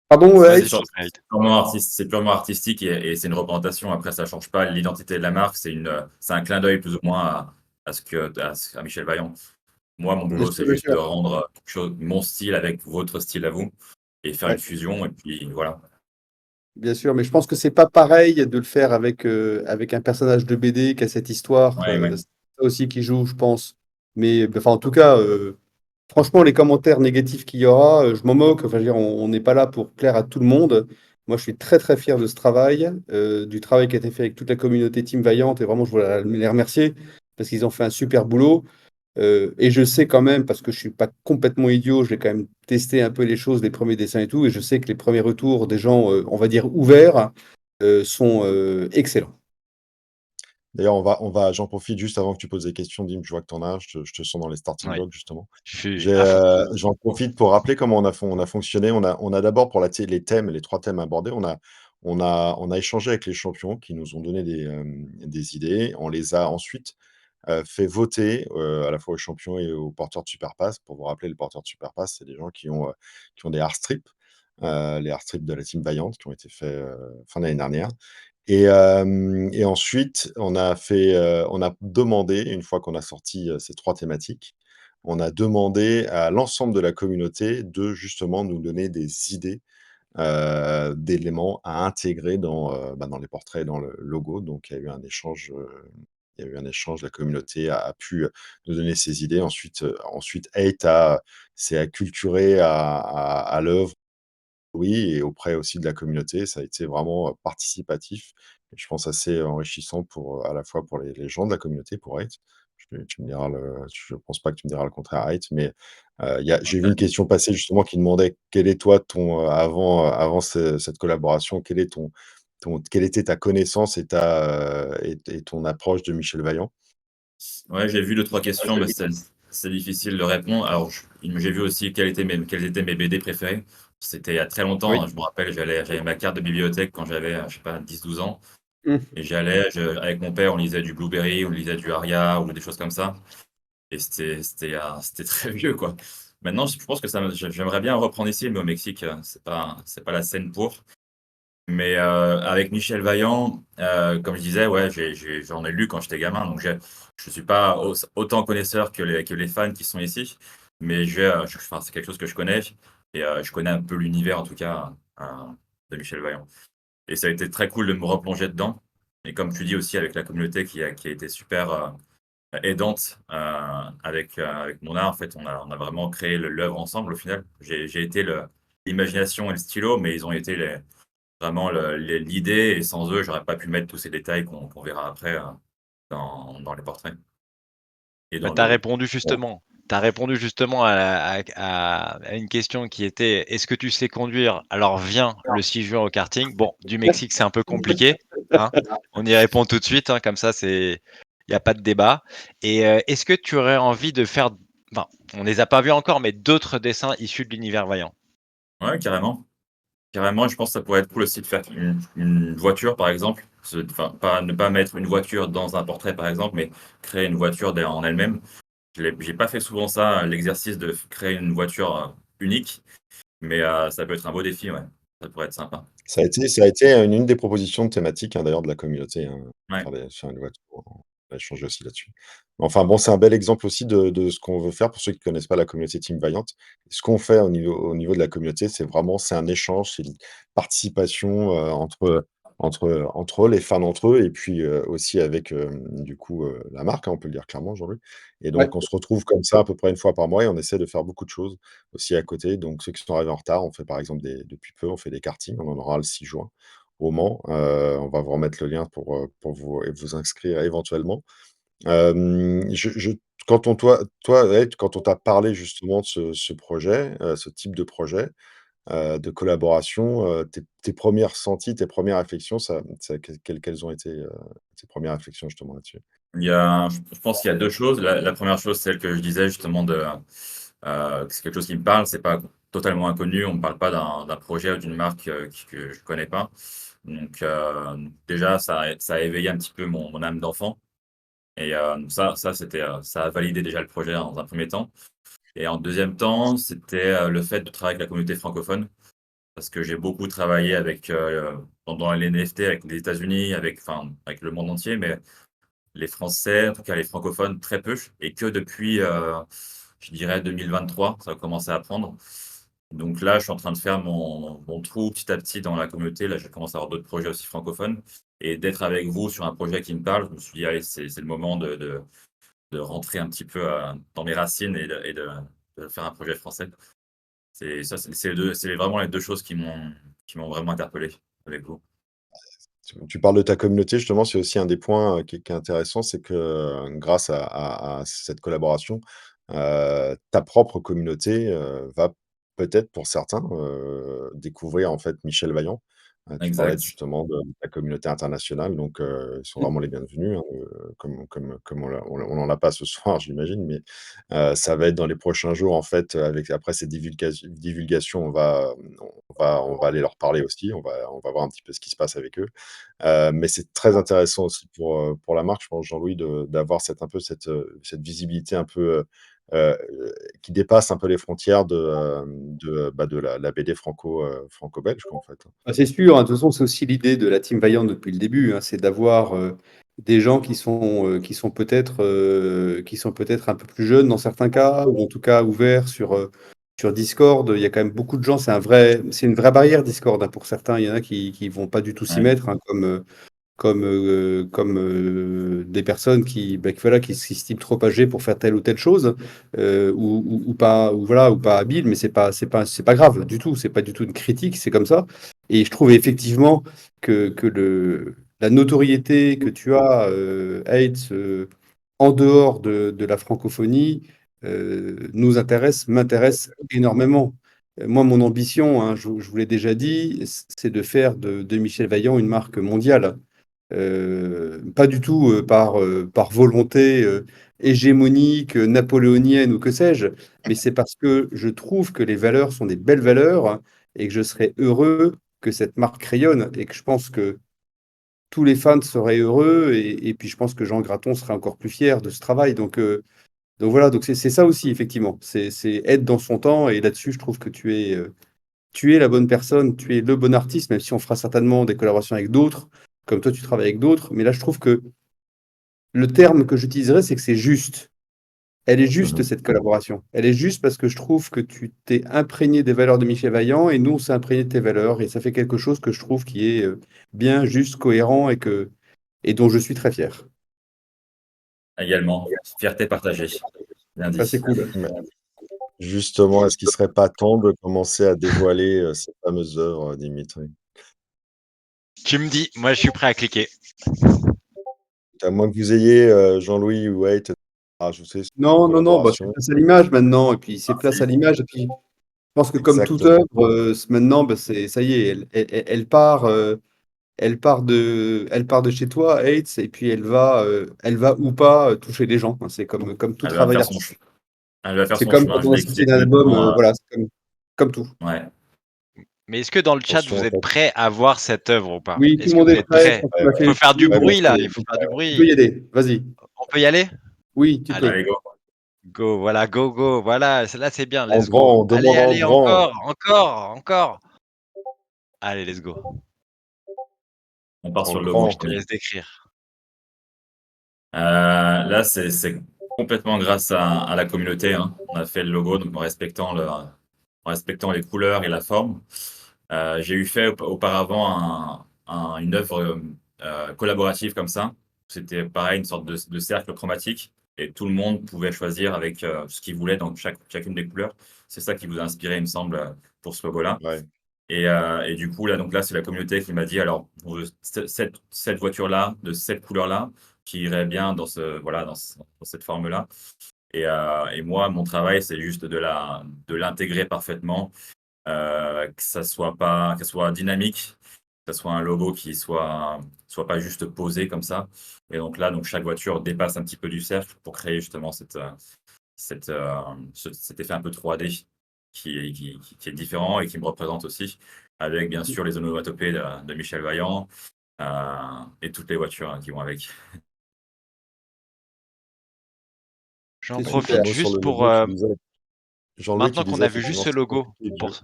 Pardon, Vas-y, Ace? je t'en prie. C'est purement artistique et c'est une représentation. Après, ça change pas l'identité de la marque. C'est un clin d'œil plus ou moins à Michel Vaillant. Moi, mon Bien boulot, sûr, c'est bien juste de sûr. rendre quelque chose, mon style avec votre style à vous et faire une Ouais, fusion. Et puis voilà. bien sûr, mais je pense que c'est pas pareil de le faire avec un personnage de BD qui a cette histoire. Ouais, ouais. C'est ça aussi qui joue, je pense. Mais enfin, en tout cas, franchement, les commentaires négatifs qu'il y aura, je m'en moque. Enfin, je veux dire, on n'est pas là pour plaire à tout le monde. Moi, je suis très très fier de ce travail, du travail qui a été fait avec toute la communauté Team Vaillante. Et vraiment, je voulais les remercier parce qu'ils ont fait un super boulot. Et je sais quand même, parce que je suis pas complètement idiot, j'ai quand même testé un peu les choses, les premiers dessins et tout, et je sais que les premiers retours des gens, on va dire ouverts, sont excellents. D'ailleurs, j'en profite juste avant que tu poses des questions, Dim, je vois que tu en as, je te sens dans les starting Oui, blocks, justement. je suis à fond. J'en profite pour rappeler comment on a fonctionné. On a d'abord pour les thèmes, les 3 thèmes abordés, on a échangé avec les champions qui nous ont donné des idées. On les a ensuite fait voter, à la fois aux champions et aux porteurs de Super Pass. Pour vous rappeler, le porteur de Super Pass, c'est des gens qui ont des hard strips, les hard strips de la team Vaillante qui ont été faits, fin d'année dernière. Et ensuite, on a demandé, une fois qu'on a sorti, ces 3 thématiques, on a demandé à l'ensemble de la communauté de justement nous donner des idées, d'éléments à intégrer dans les portraits et dans le logo. Donc il y a eu un échange, la communauté a pu, nous donner ses idées. Ensuite Hate s'est acculturé à l'œuvre, oui, et auprès aussi de la communauté. Ça a été vraiment, participatif et je pense assez enrichissant à la fois pour les gens de la communauté, pour Hate. Tu me diras je pense pas que tu me diras le contraire, Hate, mais, j'ai vu une question passer justement qui demandait quel est toi avant cette collaboration, quelle était ta connaissance et ton approche de Michel Vaillant? Ouais, j'ai vu 2-3 questions, mais c'est difficile de répondre. Alors, j'ai vu aussi quels étaient mes BD préférés. C'était il y a très longtemps, Oui, hein. Je me rappelle, j'avais ma carte de bibliothèque quand j'avais, je sais pas, 10-12 ans. Mmh. Et avec mon père, on lisait du Blueberry, on lisait du Aria ou des choses comme ça. Et c'était très vieux, quoi. Maintenant, je pense que j'aimerais bien reprendre ici, mais au Mexique, c'est pas la scène pour. Mais avec Michel Vaillant, comme je disais, ouais, j'en ai lu quand j'étais gamin, donc je suis pas autant connaisseur que les fans qui sont ici, mais enfin, c'est quelque chose que je connais et je connais un peu l'univers, en tout cas, de Michel Vaillant. Et ça a été très cool de me replonger dedans. Et comme tu dis aussi, avec la communauté qui a été super aidante avec mon art, en fait, on a vraiment créé l'œuvre ensemble au final. J'ai été l'imagination et le stylo, mais ils ont été vraiment l'idée, et sans eux, j'aurais pas pu mettre tous ces détails qu'on verra après dans les portraits et bah, dans le logo. tu as répondu justement à une question qui était: «Est-ce que tu sais conduire? Alors viens le 6 juin au karting». Bon, du Mexique, c'est un peu compliqué, hein. On y répond tout de suite, hein, comme ça, il y a pas de débat et est-ce que tu aurais envie de faire, enfin, on les a pas vus encore, mais d'autres dessins issus de l'univers Vaillant? Ouais, carrément. Carrément, je pense que ça pourrait être cool aussi de faire une voiture, par exemple. Enfin, ne pas mettre une voiture dans un portrait, par exemple, mais créer une voiture en elle-même. J'ai pas fait souvent ça, l'exercice de créer une voiture unique, mais ça peut être un beau défi, ouais. Ça pourrait être sympa. Ça a été une des propositions de thématiques, hein, d'ailleurs, de la communauté, hein, Ouais. faire une voiture. On a échangé aussi là-dessus. Enfin bon, c'est un bel exemple aussi de ce qu'on veut faire pour ceux qui ne connaissent pas la communauté Team Vaillant. Ce qu'on fait au niveau de la communauté, c'est un échange, c'est une participation, entre les fans entre eux et puis, aussi avec, du coup, la marque, hein, on peut le dire clairement aujourd'hui. Et Ouais. donc on se retrouve comme ça à peu près une fois par mois et on essaie de faire beaucoup de choses aussi à côté. Donc ceux qui sont arrivés en retard, on fait par exemple depuis peu, on fait des kartings, on en aura le 6 juin au Mans. On va vous remettre le lien pour vous inscrire éventuellement. Je quand on toi, ouais, quand on t'a parlé justement de ce projet, ce type de projet, de collaboration, tes 1ers ressentis, tes premières réflexions, quelles ont été, tes premières réflexions justement là-dessus? Je pense qu'il y a 2 choses. La 1re chose, celle que je disais justement c'est quelque chose qui me parle, c'est pas totalement inconnu. On me parle pas d'un projet ou d'une marque, que je connais pas. Donc déjà ça a éveillé un petit peu mon âme d'enfant et ça a validé déjà le projet dans un premier temps et en deuxième temps, c'était, le fait de travailler avec la communauté francophone. parce que j'ai beaucoup travaillé avec dans les NFT avec les États-Unis, avec le monde entier, mais les Français, en tout cas les francophones, très peu, et que depuis, je dirais 2023, ça a commencé à prendre. Donc là, je suis en train de faire mon trou petit à petit dans la communauté. Là, je commence à avoir d'autres projets aussi francophones, et d'être avec vous sur un projet qui me parle, je me suis dit: «Allez, c'est le moment de rentrer un petit peu, dans mes racines et de faire un projet français». C'est ça, c'est vraiment les 2 choses qui m'ont vraiment interpellé avec vous. Tu parles de ta communauté, justement, c'est aussi un des points, qui est intéressant, c'est que, grâce à cette collaboration, ta propre communauté, va peut-être pour certains, découvrir en fait Michel Vaillant. Tu parlais Exact. justement de ta communauté internationale, donc ils sont vraiment les bienvenus, hein, comme on en a pas ce soir, j'imagine, mais ça va être dans les prochains jours, en fait, avec après cette divulgation, on va aller leur parler aussi, on va voir un petit peu ce qui se passe avec eux. Mais c'est très intéressant aussi pour la marque, je pense, Jean-Louis, d'avoir cette visibilité un peu, heu, qui dépasse un peu les frontières de la BD franco-belge, quoi, en fait, hein. Ah, c'est sûr, hein, de toute façon, c'est aussi l'idée de la Team Vaillant depuis le début, hein, c'est d'avoir des gens qui sont peut-être un peu plus jeunes dans certains cas, ou en tout cas ouverts sur Discord. Il y a quand même beaucoup de gens, c'est une vraie barrière Discord, hein, pour certains. Il y en a qui vont pas du tout s'y Ouais. mettre, hein, comme des personnes voilà, qui s'estiment trop âgées pour faire telle ou telle chose, ou pas, ou voilà, ou pas habiles, mais c'est pas grave du tout, c'est pas du tout une critique, c'est comme ça. Et je trouve effectivement que la notoriété que tu as, Heights, en dehors de la francophonie, nous intéresse, m'intéresse énormément. Moi, mon ambition, hein, je vous l'ai déjà dit, c'est de faire de Michel Vaillant une marque mondiale. Pas du tout par volonté hégémonique, napoléonienne ou que sais-je, mais c'est parce que je trouve que les valeurs sont des belles valeurs, hein, et que je serais heureux que cette marque rayonne, et que je pense que tous les fans seraient heureux, et puis je pense que Jean Graton serait encore plus fier de ce travail. Donc voilà, donc c'est ça aussi, effectivement. C'est être dans son temps, et là-dessus, je trouve que tu es la bonne personne, tu es le bon artiste, même si on fera certainement des collaborations avec d'autres, comme toi tu travailles avec d'autres. Mais là, je trouve que le terme que j'utiliserais, c'est que c'est juste. Elle est juste, Mmh. cette collaboration. Elle est juste parce que je trouve que tu t'es imprégné des valeurs de Michel Vaillant, et nous, on s'est imprégné de tes valeurs. Et ça fait quelque chose que je trouve qui est bien, juste, cohérent, et dont je suis très fier. Également, fierté partagée. Bien Ça, c'est dit. cool. Mais justement, est-ce qu'il serait pas temps de commencer à dévoiler, ces fameuses œuvres, Dimitri? Tu me dis, moi je suis prêt à cliquer. À moins que vous ayez, Jean-Louis ou Wade, à rajouter sur cette Non, non, non, bah, c'est collaboration. place à l'image maintenant. Et puis, c'est place à Merci. l'image. Et puis, je pense que comme toute Exactement. œuvre, maintenant, bah, ça y est, elle part. Elle part de chez toi, Hates, et puis elle va ou pas toucher les gens, hein. C'est comme tout Elle va travail faire son ch artistique. Elle va faire C'est son comme chemin. quand Je on l'ai a écouté sorti un album, complètement, voilà, c'est comme tout. ouais. Mais est-ce que dans le chat, Attention, vous en êtes fait. prêts à voir cette œuvre ou pas? Oui, tout Est-ce le que monde vous est êtes prêt, je prêts? pense que Ouais, tu m'as Il faut fait faire du ouais, bruit parce là, que il faut faire du tu peux y bruit. aller, vas-y. On peut y aller? Oui, tu Allez, peux. Allez, go. go, voilà, go, go, voilà, là c'est bien, en let's go. grand, on Allez, demande en allez, grand. encore, encore, encore. Allez, let's go. On part En sur le logo, Je grand. te laisse décrire. Là, c'est complètement grâce à la communauté, hein. On a fait le logo, donc en respectant les couleurs et la forme. J'ai eu fait auparavant une œuvre collaborative comme ça. C'était pareil, une sorte de cercle chromatique, et tout le monde pouvait choisir avec ce qu'il voulait dans chacune des couleurs. C'est ça qui vous a inspiré, il me semble, pour ce logo-là. Ouais, Et du coup, là, c'est la communauté qui m'a dit: «Alors, on veut cette voiture-là, de cette couleur-là, qui irait bien voilà, dans cette forme-là». Et moi, mon travail, c'est juste de l'intégrer parfaitement, qu'elle soit dynamique, que ça soit un logo qui soit pas juste posé comme ça. Et donc là, chaque voiture dépasse un petit peu du cercle pour créer justement cet effet un peu 3D qui est différent et qui me représente aussi, avec bien sûr les onomatopées de Michel Vaillant, et toutes les voitures, hein, qui vont avec. J'en C'est ouais. Un super. profite mot sur juste le pour, logo, tu disais Jean-Louis, tu maintenant qu'on disais a vu juste effectivement ce c'est logo, compliqué de pour, jeu.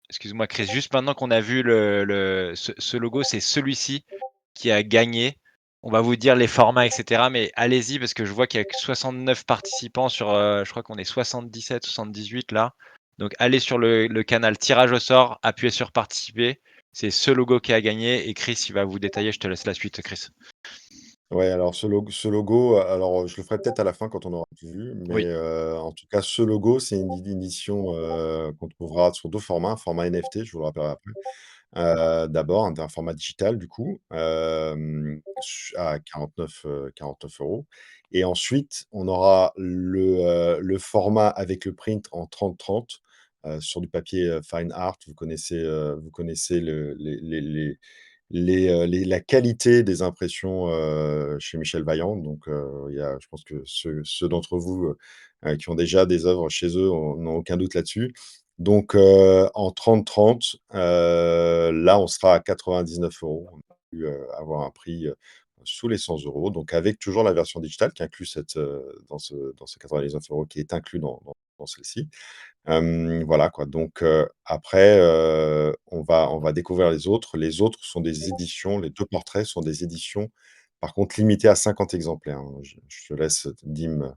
excuse-moi Chris, juste maintenant qu'on a vu ce logo, c'est celui-ci qui a gagné. On va vous dire les formats, etc. Mais allez-y parce que je vois qu'il y a que 69 participants sur, je crois qu'on est 77, 78 là. Donc allez sur le canal tirage au sort, appuyez sur participer. C'est ce logo qui a gagné et Chris, il va vous détailler. Je te laisse la suite, Chris. Ouais, alors ce logo, alors, je le ferai peut-être à la fin quand on aura tout vu, mais, Oui. en tout cas, ce logo, c'est une édition, qu'on trouvera sur 2 formats, un format NFT, je vous le rappellerai après. D'abord, un format digital du coup, à 49 € et ensuite on aura le format avec le print en 30-30, sur du papier, fine art. Vous connaissez la qualité des impressions, chez Michel Vaillant. Donc, je pense que ceux d'entre vous, qui ont déjà des œuvres chez eux n'ont aucun doute là-dessus. Donc, en 30-30, là, on sera à 99 €. On a pu, avoir un prix, sous les 100 €, donc avec toujours la version digitale qui inclut dans ce 99 € qui est inclus dans celle-ci. Voilà quoi, donc, après, on va découvrir les autres. Les autres sont des éditions, les 2 portraits sont des éditions, par contre limitées à 50 exemplaires, hein. Je te laisse, Dim,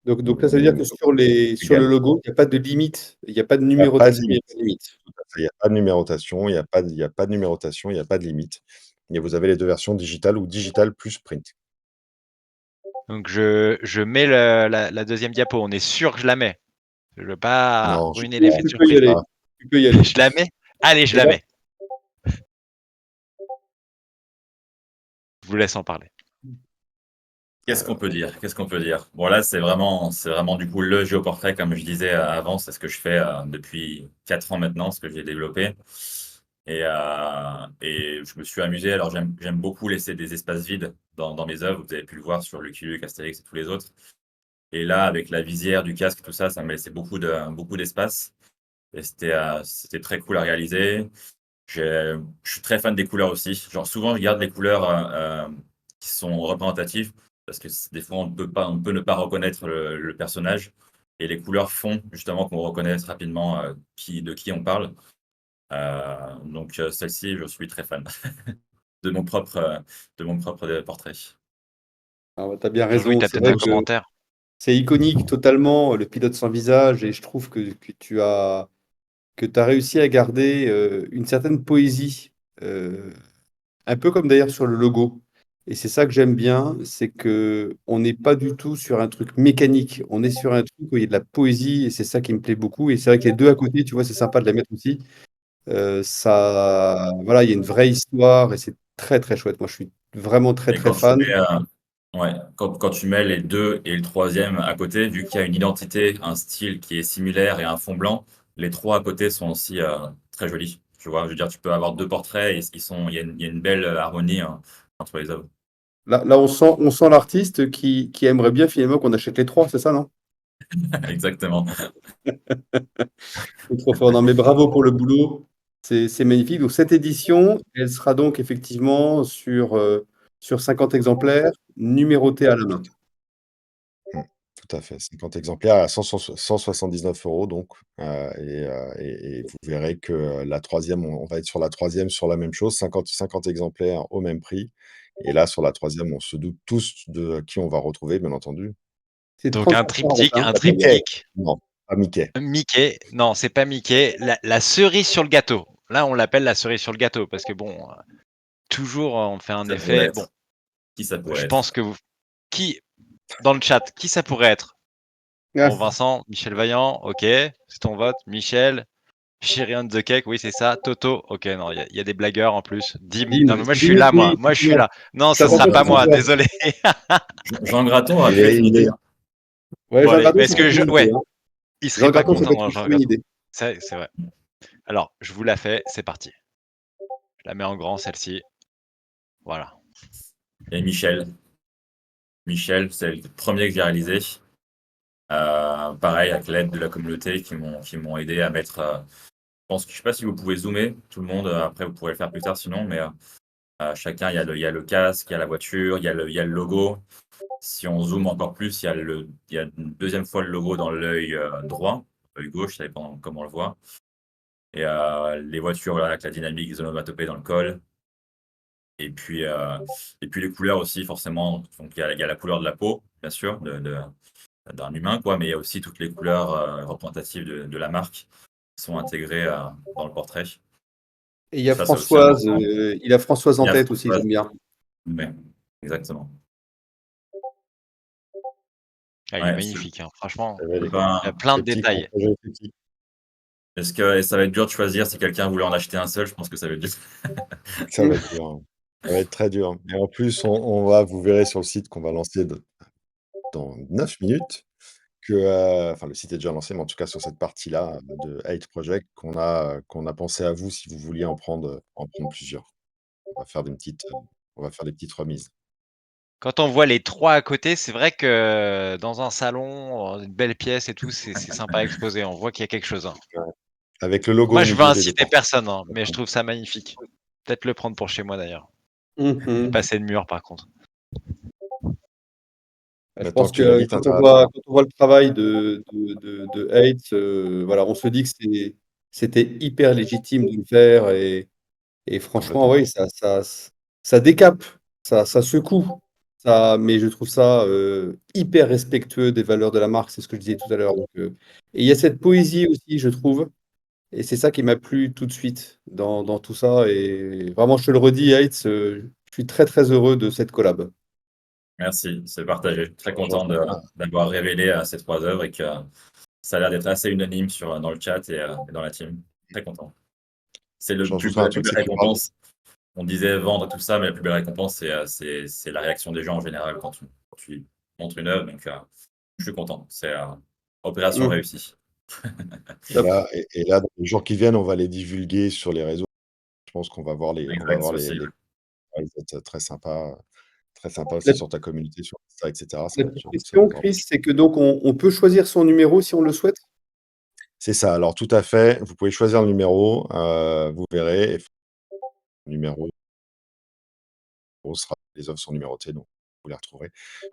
Donc là, ça veut dire que nous sur le égaler. logo, il y a pas de limite, il y a pas de Il y a pas de numérotation, il y a pas limite. de limite. Tout à fait, il y a pas de numérotation, il y a pas de numérotation, il y a pas de limite et vous avez les 2 versions digitales ou digital plus print. Donc je mets la deuxième diapo. On est sûr que je la mets. Je veux pas Non, je ruiner pense l'effet de Tu peux y surprise. aller, pas. tu peux y aller. Je la mets? Allez, je Et la là mets. Je vous laisse en parler. Qu'est-ce qu'on peut dire? Qu'est-ce qu'on peut dire? Bon, là, c'est vraiment du coup le géoportrait, comme je disais avant, c'est ce que je fais depuis 4 ans maintenant, ce que j'ai développé. Et je me suis amusé. Alors, j'aime beaucoup laisser des espaces vides dans mes œuvres. Vous avez pu le voir sur Lucky Luke, Astérix et tous les autres. Et là, avec la visière, du casque, tout ça, ça me laissait beaucoup d'espace. Et c'était très cool à réaliser. Je suis très fan des couleurs aussi. Genre, souvent, je garde les couleurs qui sont représentatives parce que des fois, on peut ne pas reconnaître le personnage. Et les couleurs font justement qu'on reconnaisse rapidement de qui on parle. Donc, celle-ci, je suis très fan de mon propre portrait. Tu as bien Jean-Louis, raison, tu as c'est peut-être vrai un que commentaire? c'est iconique totalement, le pilote sans visage et je trouve que tu as réussi à garder, une certaine poésie, un peu comme d'ailleurs sur le logo et c'est ça que j'aime bien, c'est qu'on n'est pas du tout sur un truc mécanique. On est sur un truc où il y a de la poésie et c'est ça qui me plaît beaucoup et c'est vrai que les 2 à côté, tu vois, c'est sympa de les mettre aussi. Ça voilà, il y a une vraie histoire et c'est très, très chouette. Moi, je suis vraiment très, Et très quand tu fan. mets, ouais, quand tu mets les 2 et le troisième à côté, vu qu'il y a une identité, un style qui est similaire et un fond blanc, les 3 à côté sont aussi très jolis. Tu vois, je veux dire, tu peux avoir 2 portraits et il y a une belle harmonie entre les œuvres. Là, on sent l'artiste qui aimerait bien finalement qu'on achète les 3, c'est ça, non? Exactement. C'est trop fort. Non, mais bravo pour le boulot. C'est magnifique. Donc cette édition, elle sera donc effectivement sur 50 exemplaires, numérotés à la main. Mmh, tout à fait, 50 exemplaires à 179 € donc, et vous verrez que, la troisième, on va être sur la troisième sur la même chose, 50 exemplaires au même prix et là, sur la troisième, on se doute tous de qui on va retrouver, bien entendu. C'est Donc 30/40, hein. un Pas Mickey, triptyque. non, pas Mickey. Mickey, non, c'est pas Mickey, la cerise sur le gâteau. Là, on l'appelle la cerise sur le gâteau parce que bon, toujours on fait un Ça pourrait effet. Bon, être. Qui ça pourrait je être? pense que qui dans le chat, qui ça pourrait être? Bon, Ah, Vincent, Michel Vaillant, OK, c'est ton vote. Michel, Chirion the Cake, oui, c'est ça. Toto, OK, non, il y a des blagueurs en plus. Dim, non, mais moi je suis là, Dimitri, moi je suis non, là. Non, ce ça sera sera pas pas son moi, vote. désolé. Jean Graton aurait Il pu être est une il idée, est hein. Ouais, Bon Jean allez, Gradon, mais ça est-ce peut que être une idée, ouais, hein. il serait Jean pas Gradon, ça peut content, être une Jean très bonne Graton. idée. C'est vrai. Alors, je vous la fais, c'est parti. Je la mets en grand celle-ci. Voilà. Et Michel, c'est le premier que j'ai réalisé. Pareil, avec l'aide de la communauté qui m'ont aidé à mettre. Je sais pas si vous pouvez zoomer, tout le monde. Après, vous pourrez le faire plus tard sinon, mais chacun, il y a le casque, il y a la voiture, il y a le logo. Si on zoome encore plus, il y a une deuxième fois le logo dans l'œil droit, l'œil gauche, ça dépend comment on le voit. Et les voitures, voilà, avec la dynamique des onomatopées dans le col. Et puis les couleurs aussi, forcément. Donc, il y a la couleur de la peau, bien sûr, d'un humain, quoi, mais il y a aussi toutes les couleurs représentatives de la marque qui sont intégrées dans le portrait. Et il y a Ça, c'est aussi un Françoise, important. il a Françoise Il en y a tête aussi, Françoise. j'aime bien. Ouais, exactement. Ah, il est Ouais, magnifique, hein. Franchement, Ça va c'est aller. pas il a un- plein de Triptyque, un détails. projet triptyque. Est-ce que et ça va être dur de choisir si quelqu'un voulait en acheter un seul? Je pense que ça va être dur. Ça va être dur, hein. Ça va être très dur. Et en plus, on va vous verrez sur le site qu'on va lancer dans 9 minutes que, enfin le site est déjà lancé, mais en tout cas sur cette partie-là de Hate Project qu'on a pensé à vous si vous vouliez en prendre plusieurs. On va faire on va faire des petites remises. Quand on voit les 3 à côté, c'est vrai que dans un salon, une belle pièce et tout, c'est sympa à exposer. On voit qu'il y a quelque chose, hein. Ouais. Avec le logo Moi, au je veux milieu des 2 inciter portes. personne, hein, mais je trouve ça magnifique. Peut-être le prendre pour chez moi d'ailleurs. J'ai Mhm. pas assez de murs par contre. Je Maintenant pense que tu l'as que dit, tu intérêt à faire. quand on voit le travail de Haidt, voilà, on se dit que c'était hyper légitime de le faire et franchement, Complètement. oui, ça décape, ça secoue. Mais je trouve ça hyper respectueux des valeurs de la marque, c'est ce que je disais tout à l'heure. Et il y a cette poésie aussi, je trouve, et c'est ça qui m'a plu tout de suite dans tout ça. Et vraiment, je te le redis, Haidt, je suis très très heureux de cette collab. Merci, c'est partagé. Très J'en content doute pas. d'avoir révélé ces 3 œuvres et que ça a l'air d'être assez unanime dans le chat et dans la team. Très content. C'est J'en ajouterai un la plus truc, belle c'est qu'il parle récompense. On disait vendre tout ça, mais la plus belle récompense, c'est la réaction des gens en général quand tu montres une œuvre. Donc, je suis content. C'est opération Mmh, réussie. et top. là et là, dans les jours qui viennent, on va les divulguer sur les réseaux. Je pense qu'on va Exact, voir aussi. les prizes être très sympa La, aussi sur ta communauté, sur Insta et cetera. la petite Ça va question, être vraiment Chris, c'est que donc on peut choisir son numéro si on le souhaite? c'est ça, alors tout à fait, vous pouvez choisir le numéro, vous verrez, le numéro sera les offres sont numérotées, donc vous les retrouverez.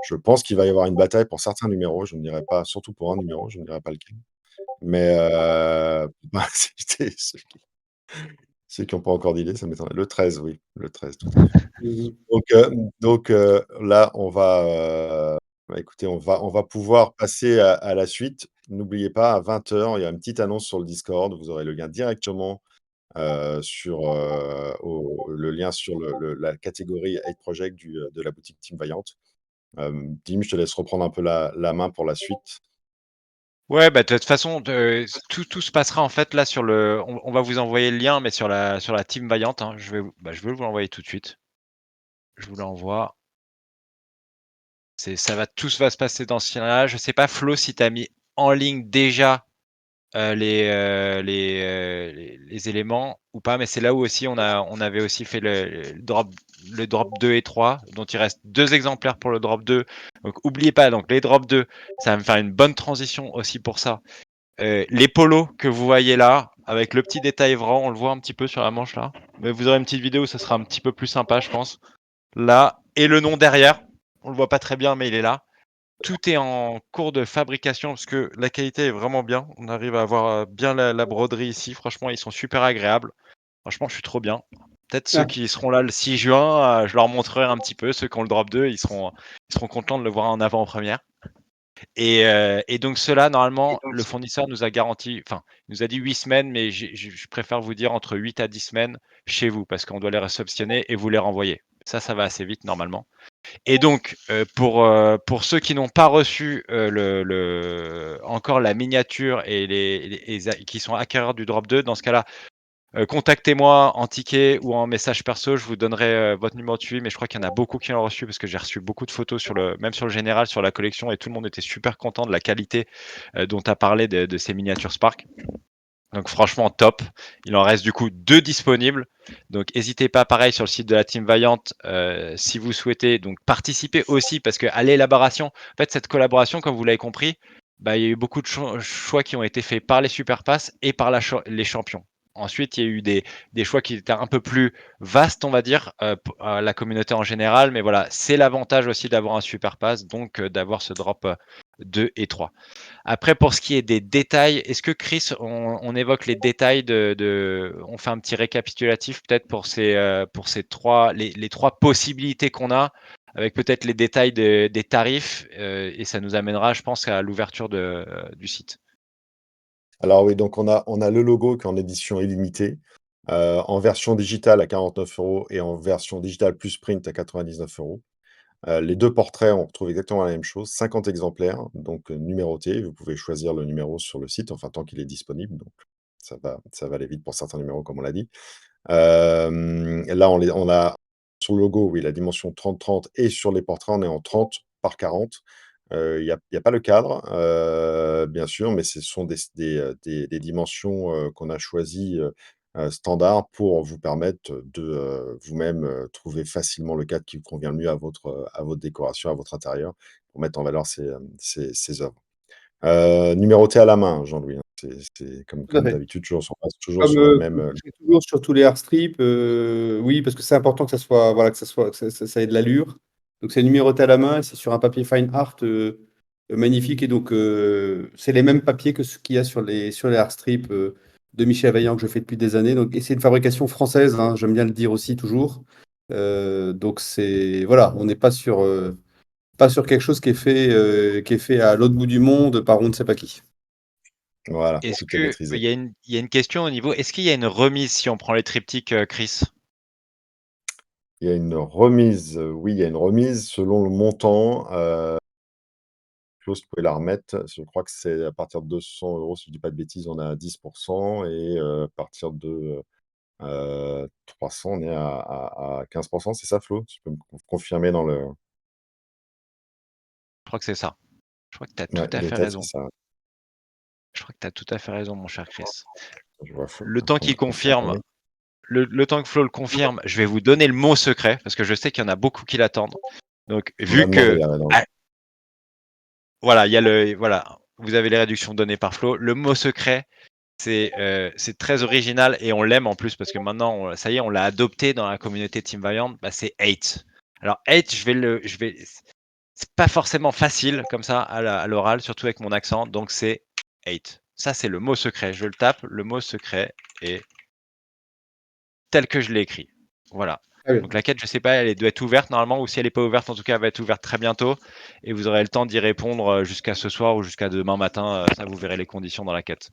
Je pense qu'il va y avoir une bataille pour certains numéros, je ne dirai pas surtout pour un numéro, je ne dirai pas lequel. Mais, pour pas citer ceux qui n'ont pas encore d'idée, ça m'étonnerait. Le 13, oui, le 13, tout à fait. Mmh. Là, bah, écoutez, on va pouvoir passer à la suite. N'oubliez pas, à 20 h, il y a une petite annonce sur le Discord. Vous aurez le lien directement, le lien sur la catégorie Hate Project de la boutique Team Vaillant. Dim, je te laisse reprendre un peu la main pour la suite. Ouais, bah, de toute façon, tout se passera en fait là sur le on va vous envoyer le lien, mais sur la team Vaillante, hein. Je vais vous l'envoyer tout de suite. Je vous l'envoie. Tout va se passer dans ce lien-là. Je sais pas Flo si tu as mis en ligne déjà, les éléments ou pas, mais c'est là où aussi on avait aussi fait le drop 2 et 3, dont il reste 2 exemplaires pour le drop 2. Donc oubliez pas, donc les drop 2, ça va me faire une bonne transition aussi pour ça. Les polos que vous voyez là, avec le petit détail vraiment, on le voit un petit peu sur la manche là. Mais vous aurez une petite vidéo, ça sera un petit peu plus sympa, je pense. Là, et le nom derrière, on le voit pas très bien, mais il est là. Tout est en cours de fabrication parce que la qualité est vraiment bien. On arrive à avoir bien la broderie ici. Franchement, ils sont super agréables. Franchement, je suis trop bien. Peut-être ceux Ah, qui seront là le 6 juin, je leur montrerai un petit peu. Ceux qui ont le drop 2, ils seront contents de le voir en avant-première. Et donc cela, normalement, le fournisseur nous a garanti, enfin, il nous a dit 8 semaines, mais je préfère vous dire entre 8 à 10 semaines chez vous parce qu'on doit les réceptionner et vous les renvoyer. Ça va assez vite normalement. Et donc, pour ceux qui n'ont pas reçu encore la miniature et qui sont acquéreurs du drop 2, dans ce cas-là, contactez-moi en ticket ou en message perso, je vous donnerai votre numéro de suivi, mais je crois qu'il y en a beaucoup qui l'ont reçu parce que j'ai reçu beaucoup de photos même sur le général, sur la collection, et tout le monde était super content de la qualité dont tu as parlé de ces miniatures Spark. Donc franchement top. Il en reste du coup 2 disponibles. Donc n'hésitez pas, pareil sur le site de la Team Vaillant, si vous souhaitez donc participer aussi parce qu'à l'élaboration, en fait cette collaboration, comme vous l'avez compris, bah, il y a eu beaucoup de choix qui ont été faits par les Superpass et par les champions. Ensuite, il y a eu des choix qui étaient un peu plus vastes, on va dire, la communauté en général. Mais voilà, c'est l'avantage aussi d'avoir un Superpass, donc d'avoir ce drop 2 et 3. Après, pour ce qui est des détails, est-ce que Chris, on évoque les détails on fait un petit récapitulatif peut-être pour ces les trois possibilités qu'on a, avec peut-être les détails des tarifs, et ça nous amènera, je pense, à l'ouverture du site. Alors oui, donc on a le logo qui est en édition illimitée, en version digitale à 49 € et en version digitale plus print à 99 €. Les 2 portraits, on retrouve exactement la même chose, 50 exemplaires, donc numérotés. Vous pouvez choisir le numéro sur le site, enfin tant qu'il est disponible, donc ça va aller vite pour certains numéros comme on l'a dit. Là, on a sur le logo, oui, la dimension 30-30 et sur les portraits, on est en 30 par 40. Il y a pas le cadre, bien sûr, mais ce sont des dimensions, qu'on a choisies, standard pour vous permettre de, vous-même, trouver facilement le cadre qui vous convient le mieux à votre décoration, à votre intérieur, pour mettre en valeur ces œuvres. Numéroté à la main, Jean-Louis, hein, c'est comme Tout à comme fait. d'habitude, toujours on reste toujours Comme, sur le même, comme je fais toujours sur tous les art strips, oui, parce que c'est important que ça soit, voilà, que ça ait de l'allure. Donc c'est numéroté à la main, et c'est sur un papier fine art magnifique. Et donc c'est les mêmes papiers que ce qu'il y a sur les art strips de Michel Vaillant que je fais depuis des années. Donc, et c'est une fabrication française, hein, j'aime bien le dire aussi toujours. Donc c'est voilà, on n'est pas sur quelque chose qui est fait à l'autre bout du monde par on ne sait pas qui. voilà, Est-ce tout est que maîtrisé. il y a une question au niveau, est-ce qu'il y a une remise si on prend les triptyques, Chris? Il y a une remise, oui, il y a une remise selon le montant, clause, vous pouvez la remettre. Je crois que c'est à partir de 200 €, si je dis pas de bêtises, on est à 10 et à partir de, 300, on est à 15, c'est ça, Flo? Tu peux me confirmer dans le Je crois que c'est ça. Je crois que tu as tout ouais, à de fait tête, c'est raison. ça. Je crois que tu as tout à fait raison, mon cher Chris. Je vois Flo Le en temps train de qu'il confirme, confirmer. le temps que Flo le confirme, je vais vous donner le mot secret parce que je sais qu'il y en a beaucoup qui l'attendent. Donc, On m'a vu demandé que, là, dans ah, voilà, voilà, vous avez les réductions données par Flo. Le mot secret, c'est très original et on l'aime en plus parce que maintenant, ça y est, on l'a adopté dans la communauté Team Valiant. Bah, c'est hate. Alors hate, c'est pas forcément facile comme ça à l'oral, surtout avec mon accent. Donc c'est hate. Ça, c'est le mot secret. Je le tape, le mot secret est tel que je l'ai écrit. Voilà. Très bien. Donc la quête, je sais pas, elle doit être ouverte normalement, ou si elle n'est pas ouverte, en tout cas, elle va être ouverte très bientôt. Et vous aurez le temps d'y répondre jusqu'à ce soir ou jusqu'à demain matin. Ça, vous verrez les conditions dans la quête.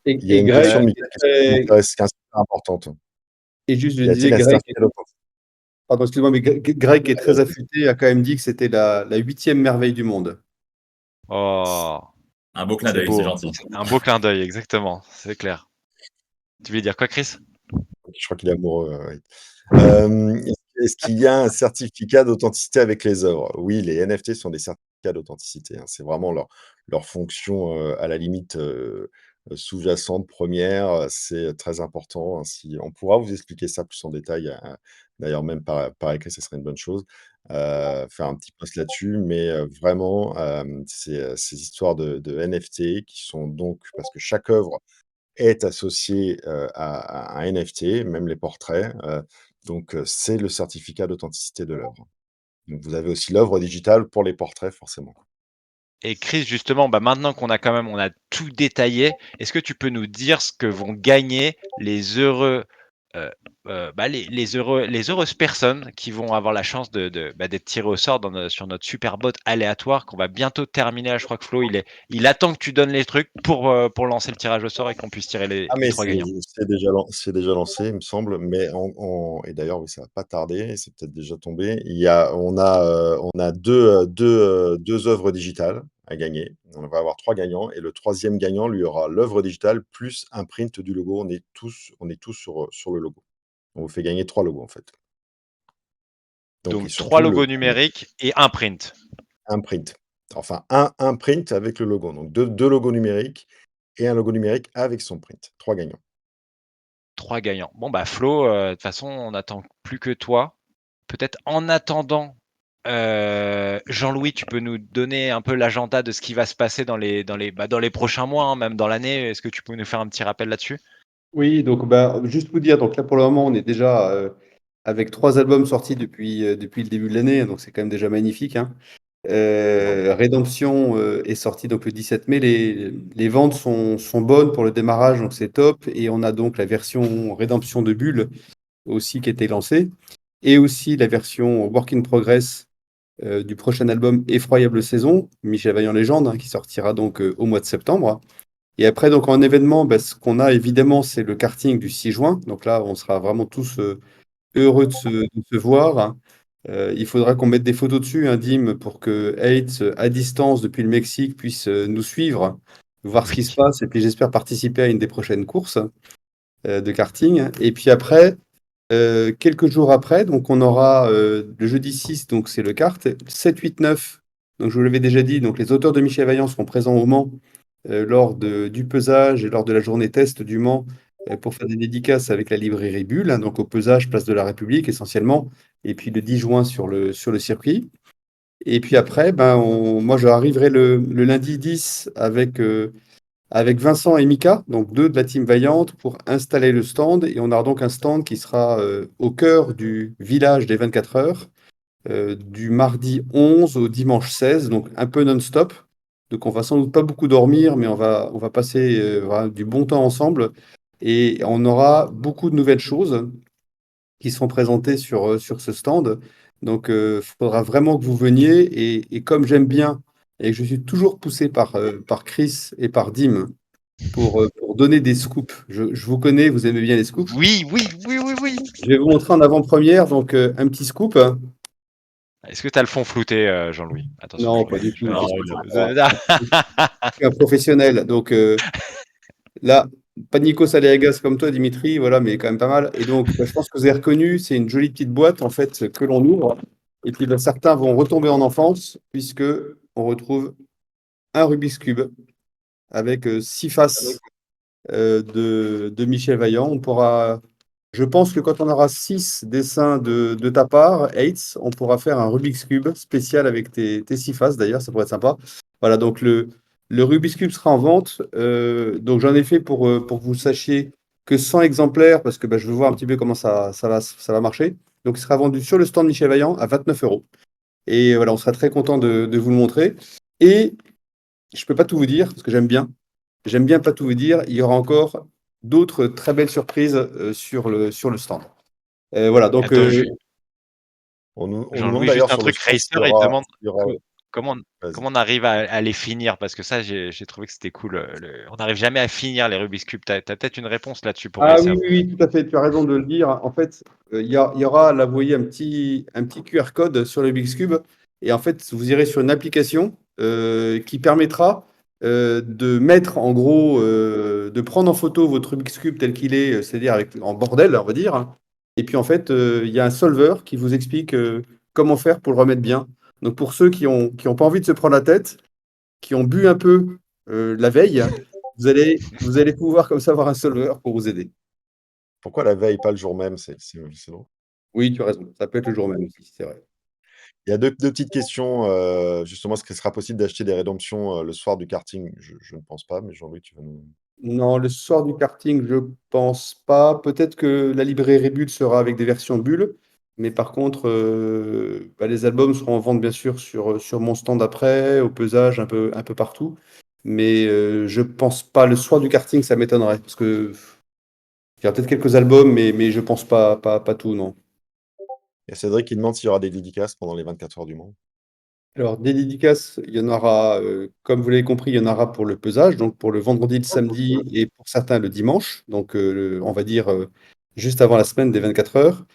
Et, il y a et une Greg, question, Euh, mais qui est qui très- m'intéresse, qui est super importante. et juste je Y disais, a-t-il un Greg, certificat d'authenticité? pardon, excuse-moi, mais Greg qui est très affûté a quand même dit que c'était la 8e merveille du monde. oh, Un beau clin c'est d'œil, c'est beau. gentil. Un beau clin d'œil, exactement. C'est clair. Tu voulais dire quoi, Chris? Je crois qu'il est amoureux, oui. Est-ce qu'il y a un certificat d'authenticité avec les œuvres? Oui, les NFT sont des certificats d'authenticité, hein. C'est vraiment leur fonction, à la limite, sous-jacente, première, c'est très important, hein. Si on pourra vous expliquer ça plus en détail, d'ailleurs même par écrit, ce serait une bonne chose, faire un petit post là-dessus, mais vraiment, ces histoires de NFT qui sont donc parce que chaque œuvre est associé, à un NFT, même les portraits, donc c'est le certificat d'authenticité de l'œuvre. Donc vous avez aussi l'œuvre digitale pour les portraits forcément. Et Chris, justement, bah maintenant on a tout détaillé, est-ce que tu peux nous dire ce que vont gagner les heureux, bah, les heureuses personnes qui vont avoir la chance d'être tirées au sort sur notre super bot aléatoire qu'on va bientôt terminer là, je crois que Flo, il attend que tu donnes les trucs pour lancer le tirage au sort et qu'on puisse tirer les Ah les mais 3 gagnants. c'est déjà lancé, il me semble, mais et d'ailleurs, oui, ça va pas tarder, c'est peut-être déjà tombé. On a 2 œuvres digitales à gagner. On va avoir 3 gagnants et le troisième gagnant, lui, aura l'œuvre digitale plus un print du logo. On est tous sur le logo. On vous fait gagner 3 logos, en fait. Donc et Donc 3 surtout le logos numériques et un print. un print. Enfin, un print avec le logo. Donc deux logos numériques et un logo numérique avec son print. 3 gagnants. 3 gagnants. Bon, bah, Flo, de toute façon, on n'attend plus que toi. Peut-être en attendant, Jean-Louis, tu peux nous donner un peu l'agenda de ce qui va se passer dans les prochains mois, hein, même dans l'année. Est-ce que tu peux nous faire un petit rappel là-dessus? Oui, donc bah, juste vous dire, donc là pour le moment, on est déjà avec 3 albums sortis depuis le début de l'année, donc c'est quand même déjà magnifique, hein. Rédemption est sorti donc le 17 mai. Les ventes sont bonnes pour le démarrage, donc c'est top. Et on a donc la version Rédemption de Bulle aussi qui a été lancée. Et aussi la version Work in Progress du prochain album Effroyable Saison, Michel Vaillant Légende, qui sortira donc au mois de septembre. Et après, donc en événement, ce qu'on a évidemment, c'est le karting du 6 juin. Donc là, on sera vraiment tous heureux de se voir. Il faudra qu'on mette des photos dessus, Dim, pour que Hates, à distance depuis le Mexique, puisse nous suivre, voir ce qui se Oui. passe, et puis j'espère participer à une des prochaines courses de karting. Et puis après, quelques jours après, donc on aura le jeudi 6, donc c'est le kart, 7, 8, 9. Donc je vous l'avais déjà dit, donc les auteurs de Michel Vaillant seront présents au Mans lors du pesage et lors de la journée test du Mans pour faire des dédicaces avec la librairie Bulle, donc au pesage, place de la République essentiellement, et puis le 10 juin sur le circuit. Et puis après, moi je arriverai le lundi 10 avec Vincent et Mika, donc deux de la team Vaillante, pour installer le stand. Et on aura donc un stand qui sera au cœur du village des 24 heures, du mardi 11 au dimanche 16, donc un peu non-stop. Donc on va sans doute pas beaucoup dormir, mais on va passer voilà, du bon temps ensemble. Et on aura beaucoup de nouvelles choses qui seront présentées sur ce stand. Donc il faudra vraiment que vous veniez. Et comme j'aime bien, et que je suis toujours poussé par Chris et par Dim, pour donner des scoops. Je vous connais, vous aimez bien les scoops. Oui, oui, oui, oui, oui. Je vais vous montrer en avant-première, donc un petit scoop. Est-ce que tu as le fond flouté, Jean-Louis? Attention, Non, pas du tout. Non, Je suis un professionnel. Donc là, pas Nikos Aliagas comme toi, Dimitri, voilà, mais quand même pas mal. Et donc, je pense que vous avez reconnu, c'est une jolie petite boîte en fait que l'on ouvre. Et puis certains vont retomber en enfance, puisque on retrouve un Rubik's Cube avec 6 faces de Michel Vaillant. Je pense que quand on aura 6 dessins de ta part, Hates, on pourra faire un Rubik's Cube spécial avec tes 6 faces, d'ailleurs, ça pourrait être sympa. Voilà, donc le Rubik's Cube sera en vente. Donc j'en ai fait pour que vous sachiez que 100 exemplaires, parce que je veux voir un petit peu comment ça va marcher. Donc il sera vendu sur le stand Michel Vaillant à 29 euros. Et voilà, on sera très content de vous le montrer. Et je ne peux pas tout vous dire, parce que j'aime bien pas tout vous dire. Il y aura encore d'autres très belles surprises sur le stand. Voilà, donc Attends, On nous demande Jean-Louis, d'ailleurs juste un sur le truc stand racer, il demande s'il y aura comment vas-y. comment on arrive à les finir? Parce que ça, j'ai trouvé que c'était cool, on n'arrive jamais à finir les Rubik's Cube. Tu as peut-être une réponse là-dessus pour Ah oui, Racer? oui, oui, tout à fait, tu as raison de le dire. En fait, il y aura, là, vous voyez, un petit QR code sur le Rubik's Cube. Et en fait, vous irez sur une application qui permettra de mettre, en gros, de prendre en photo votre Rubik's Cube tel qu'il est, c'est-à-dire en bordel, on va dire. Et puis, en fait, il y a un solver qui vous explique comment faire pour le remettre bien. Donc, pour ceux qui ont pas envie de se prendre la tête, qui ont bu un peu la veille, vous allez pouvoir comme ça avoir un solver pour vous aider. Pourquoi la veille, pas le jour même? C'est drôle. Oui, tu as raison. Ça peut être le jour même aussi, c'est vrai. Il y a deux petites questions, justement, est-ce qu'il sera possible d'acheter des rédemptions, le soir du karting? Je ne pense pas, mais Jean-Louis, tu vas nous Non, le soir du karting, je pense pas. Peut-être que la librairie Bulle sera avec des versions Bulle, mais par contre, les albums seront en vente bien sûr sur mon stand après, au pesage, un peu partout. Mais je pense pas. Le soir du karting, ça m'étonnerait, parce que il y aura peut-être quelques albums, mais je pense pas tout, non. il y a Cédric qui demande s'il y aura des dédicaces pendant les 24 heures du Mans. Alors, des dédicaces, il y en aura, comme vous l'avez compris, il y en aura pour le pesage, donc pour le vendredi, le samedi et pour certains le dimanche, donc on va dire juste avant la semaine des 24 heures.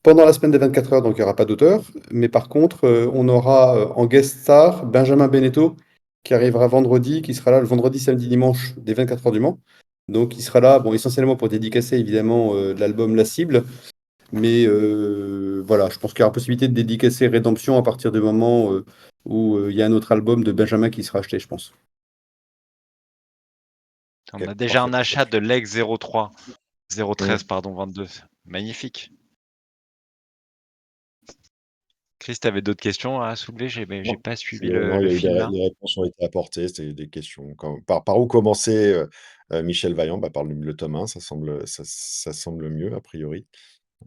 Pendant la semaine des 24 heures, donc il n'y aura pas d'auteur, mais par contre, on aura en guest star Benjamin Beneteau qui arrivera vendredi, qui sera là le vendredi, samedi, dimanche des 24 heures du Mans. Donc il sera là, bon, essentiellement pour dédicacer évidemment l'album La Cible, mais voilà, je pense qu'il y aura possibilité de dédicacer Rédemption à partir du moment où il y a un autre album de Benjamin qui sera acheté, je pense. On OK, a déjà parfait. un achat de l'ex 03 013 Mmh. pardon, 22. Magnifique. Chris, tu avais d'autres questions à soulever? J'ai Non, pas c'est suivi non, il le y a eu fil là. des réponses ont été apportées, c'était des questions comme par où commencer, Michel Vaillant? Par le tome 1, ça semble mieux a priori.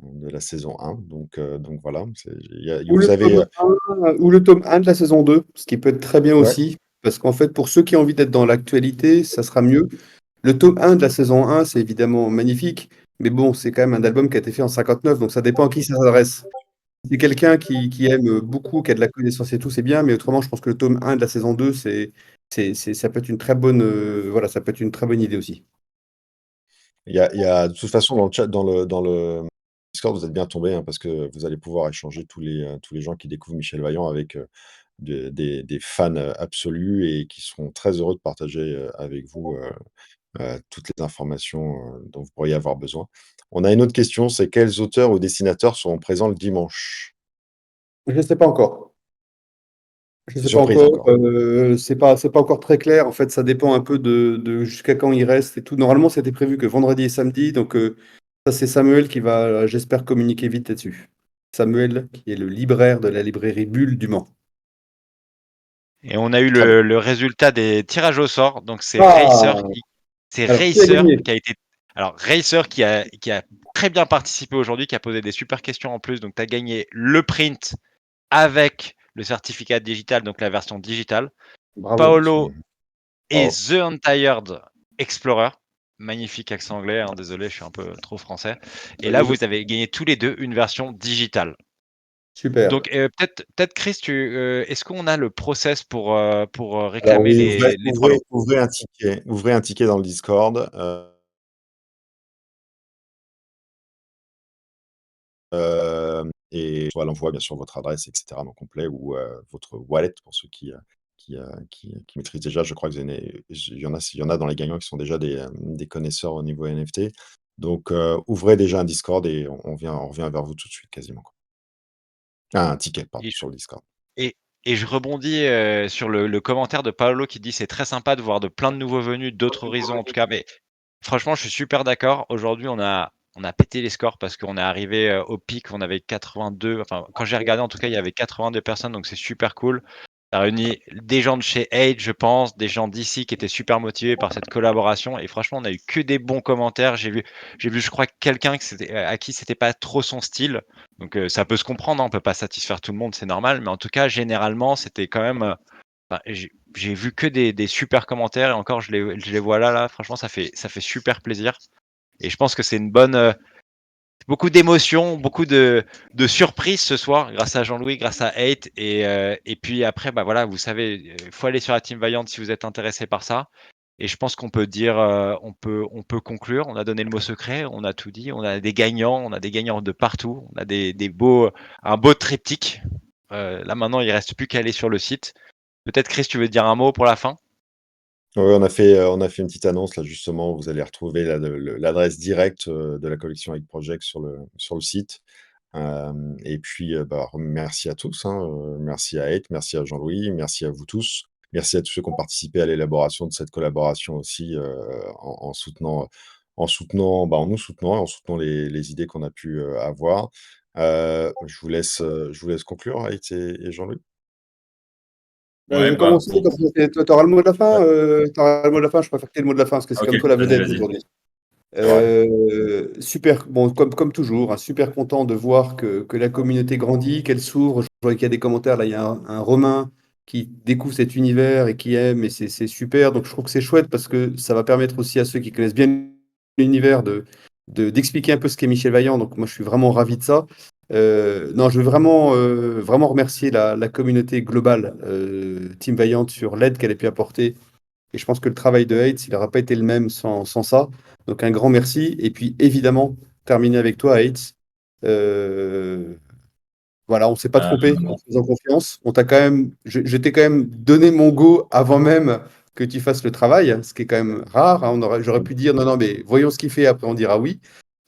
de la saison 1. Donc voilà, Ou vous le avez... tome 1, ou le tome 1 de la saison 2, ce qui peut être très bien ouais, aussi, parce qu'en fait, pour ceux qui ont envie d'être dans l'actualité, ça sera mieux. Le tome 1 de la saison 1, c'est évidemment magnifique, mais bon, c'est quand même un album qui a été fait en 59, donc ça dépend à qui ça s'adresse. Si c'est quelqu'un qui aime beaucoup, qui a de la connaissance et tout, c'est bien, mais autrement, je pense que le tome 1 de la saison 2, ça peut être une très bonne, voilà, ça peut être une très bonne idée aussi. de toute façon, dans le chat, dans le Discord, vous êtes bien tombés, hein, parce que vous allez pouvoir échanger tous les gens qui découvrent Michel Vaillant avec des fans absolus et qui seront très heureux de partager avec vous toutes les informations dont vous pourriez avoir besoin. On a une autre question, c'est quels auteurs ou dessinateurs seront présents le dimanche? Je ne sais pas encore. Je ne C'est sais pas surprise encore. encore. C'est pas encore très clair. En fait, ça dépend un peu de jusqu'à quand il reste et tout. Normalement, c'était prévu que vendredi et samedi. Donc, ça, c'est Samuel qui va, j'espère, communiquer vite là-dessus. Samuel, qui est le libraire de la librairie Bulle du Mans. Et on a eu Très bien. le résultat des tirages au sort. Donc Ah! C'est Alors, qui a Racer gagné? qui a été. Alors Racer qui a très bien participé aujourd'hui, qui a posé des super questions en plus. Donc tu as gagné le print avec le certificat digital, donc la version digitale. Bravo. Paolo Mhm. et Bravo. The Untired Explorer. Magnifique accent anglais, hein, désolé, je suis un peu trop français. Et là, vous avez gagné tous les deux une version digitale. Super. Donc, peut-être Chris, est-ce qu'on a le process pour Alors réclamer oui, les 3 lots? Ouvrez un ticket dans le Discord. Et soit l'envoi, bien sûr, votre adresse, etc., non complet, ou votre wallet pour ceux qui maîtrisent déjà. Je crois que il y en a dans les gagnants qui sont déjà des connaisseurs au niveau NFT. Donc, ouvrez déjà un Discord et on revient vers vous tout de suite, quasiment, quoi. Ah, un ticket, pardon, Et sur le Discord. et et je rebondis, sur le commentaire de Paolo qui dit: «C'est très sympa de voir de plein de nouveaux venus, d'autres horizons en tout cas», mais franchement, je suis super d'accord. Aujourd'hui, on a pété les scores parce qu'on est arrivé, au pic, on avait 82, enfin, quand j'ai regardé, en tout cas, il y avait 82 personnes, donc c'est super cool. Ça réunit des gens de chez Age, je pense, des gens d'ici qui étaient super motivés par cette collaboration et franchement, on a eu que des bons commentaires. J'ai vu, je crois, quelqu'un à qui c'était pas trop son style, donc ça peut se comprendre, hein, on peut pas satisfaire tout le monde, c'est normal, mais en tout cas, généralement, c'était quand même, enfin, j'ai vu que des super commentaires et encore je les vois là, franchement ça fait super plaisir et je pense que c'est une bonne, beaucoup d'émotions, beaucoup de surprises ce soir grâce à Jean-Louis, grâce à Hate et puis après, bah, voilà, vous savez, faut aller sur la Team Vaillante si vous êtes intéressé par ça et je pense qu'on peut dire, on peut conclure. On a donné le mot secret, on a tout dit, on a des gagnants de partout, on a un beau triptyque. Là maintenant, il reste plus qu'à aller sur le site. Peut-être Chris, tu veux dire un mot pour la fin? Oui, on a fait une petite annonce là justement, vous allez retrouver l'adresse directe, de la collection Hate Project sur le site. Et puis, bah, merci à tous, hein, merci à Hate, merci à Jean-Louis, merci à vous tous. Merci à tous ceux qui ont participé à l'élaboration de cette collaboration aussi, en nous soutenant et en soutenant les idées qu'on a pu, avoir. Je vous laisse conclure, Hate et Jean-Louis? Je Ouais, vais bah, commencer, comme ça, toi, tu auras le mot de la fin. Ouais. T'auras le mot de la fin, je préfère que tu aies le mot de la fin, parce que c'est OK, comme toi la vas-y, vedette vas-y. aujourd'hui. C'est vrai. Super, bon, comme toujours, hein, super content de voir que la communauté grandit, qu'elle s'ouvre. Je vois qu'il y a des commentaires, là, il y a un Romain qui découvre cet univers et qui aime, et c'est super. Donc je trouve que c'est chouette parce que ça va permettre aussi à ceux qui connaissent bien l'univers d'expliquer un peu ce qu'est Michel Vaillant. Donc moi, je suis vraiment ravi de ça. Non, je veux vraiment remercier la communauté globale, Team Vaillant, sur l'aide qu'elle a pu apporter et je pense que le travail de Hates, il n'aurait pas été le même sans ça. Donc un grand merci. Et puis évidemment, terminer avec toi, Hates. Euh, voilà, on ne s'est pas Bah, trompé en te faisant confiance. Je t'ai quand même donné mon go avant même que tu fasses le travail, ce qui est quand même rare, hein. J'aurais pu dire non, non, mais voyons ce qu'il fait, après on dira oui.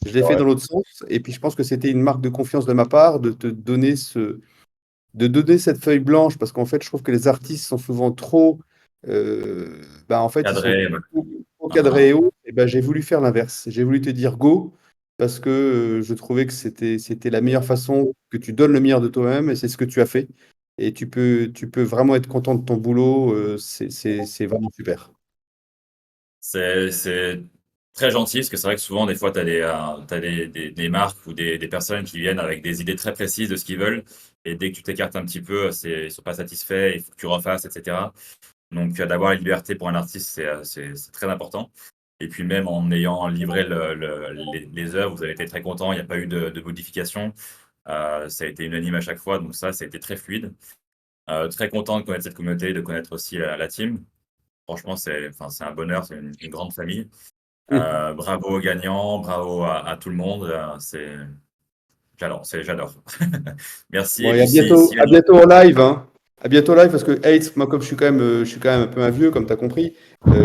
Je l'ai C'est fait vrai. dans l'autre sens. Et puis je pense que c'était une marque de confiance de ma part de donner cette feuille blanche, parce qu'en fait, je trouve que les artistes sont souvent trop, en fait, ils sont cadré, ouais. trop Hein, hein. cadrés et hauts. Et ben, j'ai voulu faire l'inverse. J'ai voulu te dire go, parce que je trouvais que c'était la meilleure façon que tu donnes le meilleur de toi-même, et c'est ce que tu as fait. Et tu peux vraiment être content de ton boulot. C'est vraiment super. C'est très gentil, parce que c'est vrai que souvent, des fois, tu as des marques ou des personnes qui viennent avec des idées très précises de ce qu'ils veulent. Et dès que tu t'écartes un petit peu, ils ne sont pas satisfaits, il faut que tu refasses, etc. Donc, d'avoir la liberté pour un artiste, c'est très important. Et puis, même en ayant livré les œuvres, vous avez été très content, il n'y a pas eu de modification. Ça a été unanime à chaque fois, donc ça a été très fluide. Très content de connaître cette communauté, de connaître aussi la team. Franchement, c'est un bonheur, c'est une grande famille. Bravo aux gagnants, bravo à tout le monde. J'adore. Merci. Bon, Et et puis à bientôt en live, hein. À bientôt en live, parce que Hates, moi, comme je suis quand même un peu un vieux, comme tu as compris,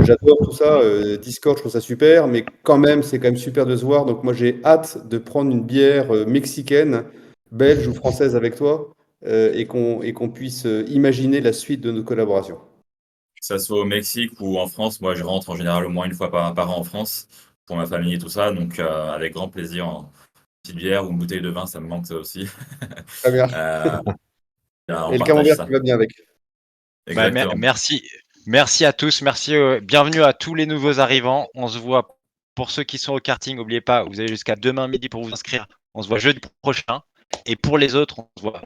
j'adore tout ça. Discord, je trouve ça super, mais quand même, c'est quand même super de se voir. Donc, moi, j'ai hâte de prendre une bière mexicaine, belge ou française avec toi, et qu'on puisse imaginer la suite de nos collaborations. que ça soit au Mexique ou en France, moi je rentre en général au moins une fois par an en France pour ma famille et tout ça. Donc avec grand plaisir, une petite bière ou une bouteille de vin, ça me manque ça aussi. Très bien. Euh, on Et le partage camembert ça. qui va bien avec. Bah, Exactement. merci à tous, merci, bienvenue à tous les nouveaux arrivants. On se voit pour ceux qui sont au karting, n'oubliez pas, vous avez jusqu'à demain midi pour vous inscrire. On se voit jeudi prochain. Et pour les autres,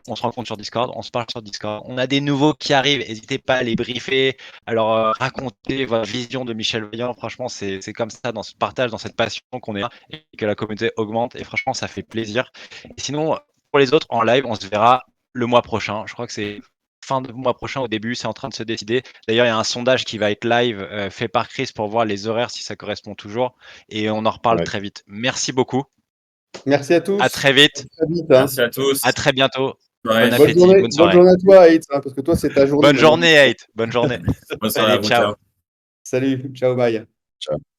on se rencontre sur Discord, on se parle sur Discord. On a des nouveaux qui arrivent, n'hésitez pas à les briefer, à leur raconter votre vision de Michel Vaillant. Franchement, c'est comme ça, dans ce partage, dans cette passion qu'on est là, et que la communauté augmente. Et franchement, ça fait plaisir. Et sinon, pour les autres, en live, on se verra le mois prochain. Je crois que c'est fin de mois prochain au début, c'est en train de se décider. D'ailleurs, il y a un sondage qui va être live fait par Chris pour voir les horaires si ça correspond toujours. Et on en reparle Ouais. très vite. Merci beaucoup. Merci à tous. À très vite. À très vite, hein. Merci à tous. À très bientôt. Ouais. Bon appétit. Bonne Bonne soirée. journée à toi, Hates, hein, parce que toi, c'est ta journée Bonne maintenant. journée, Hate. Bonne journée. Bonne soirée à Allez, vous. ciao. Ciao. Salut, ciao, bye. Ciao.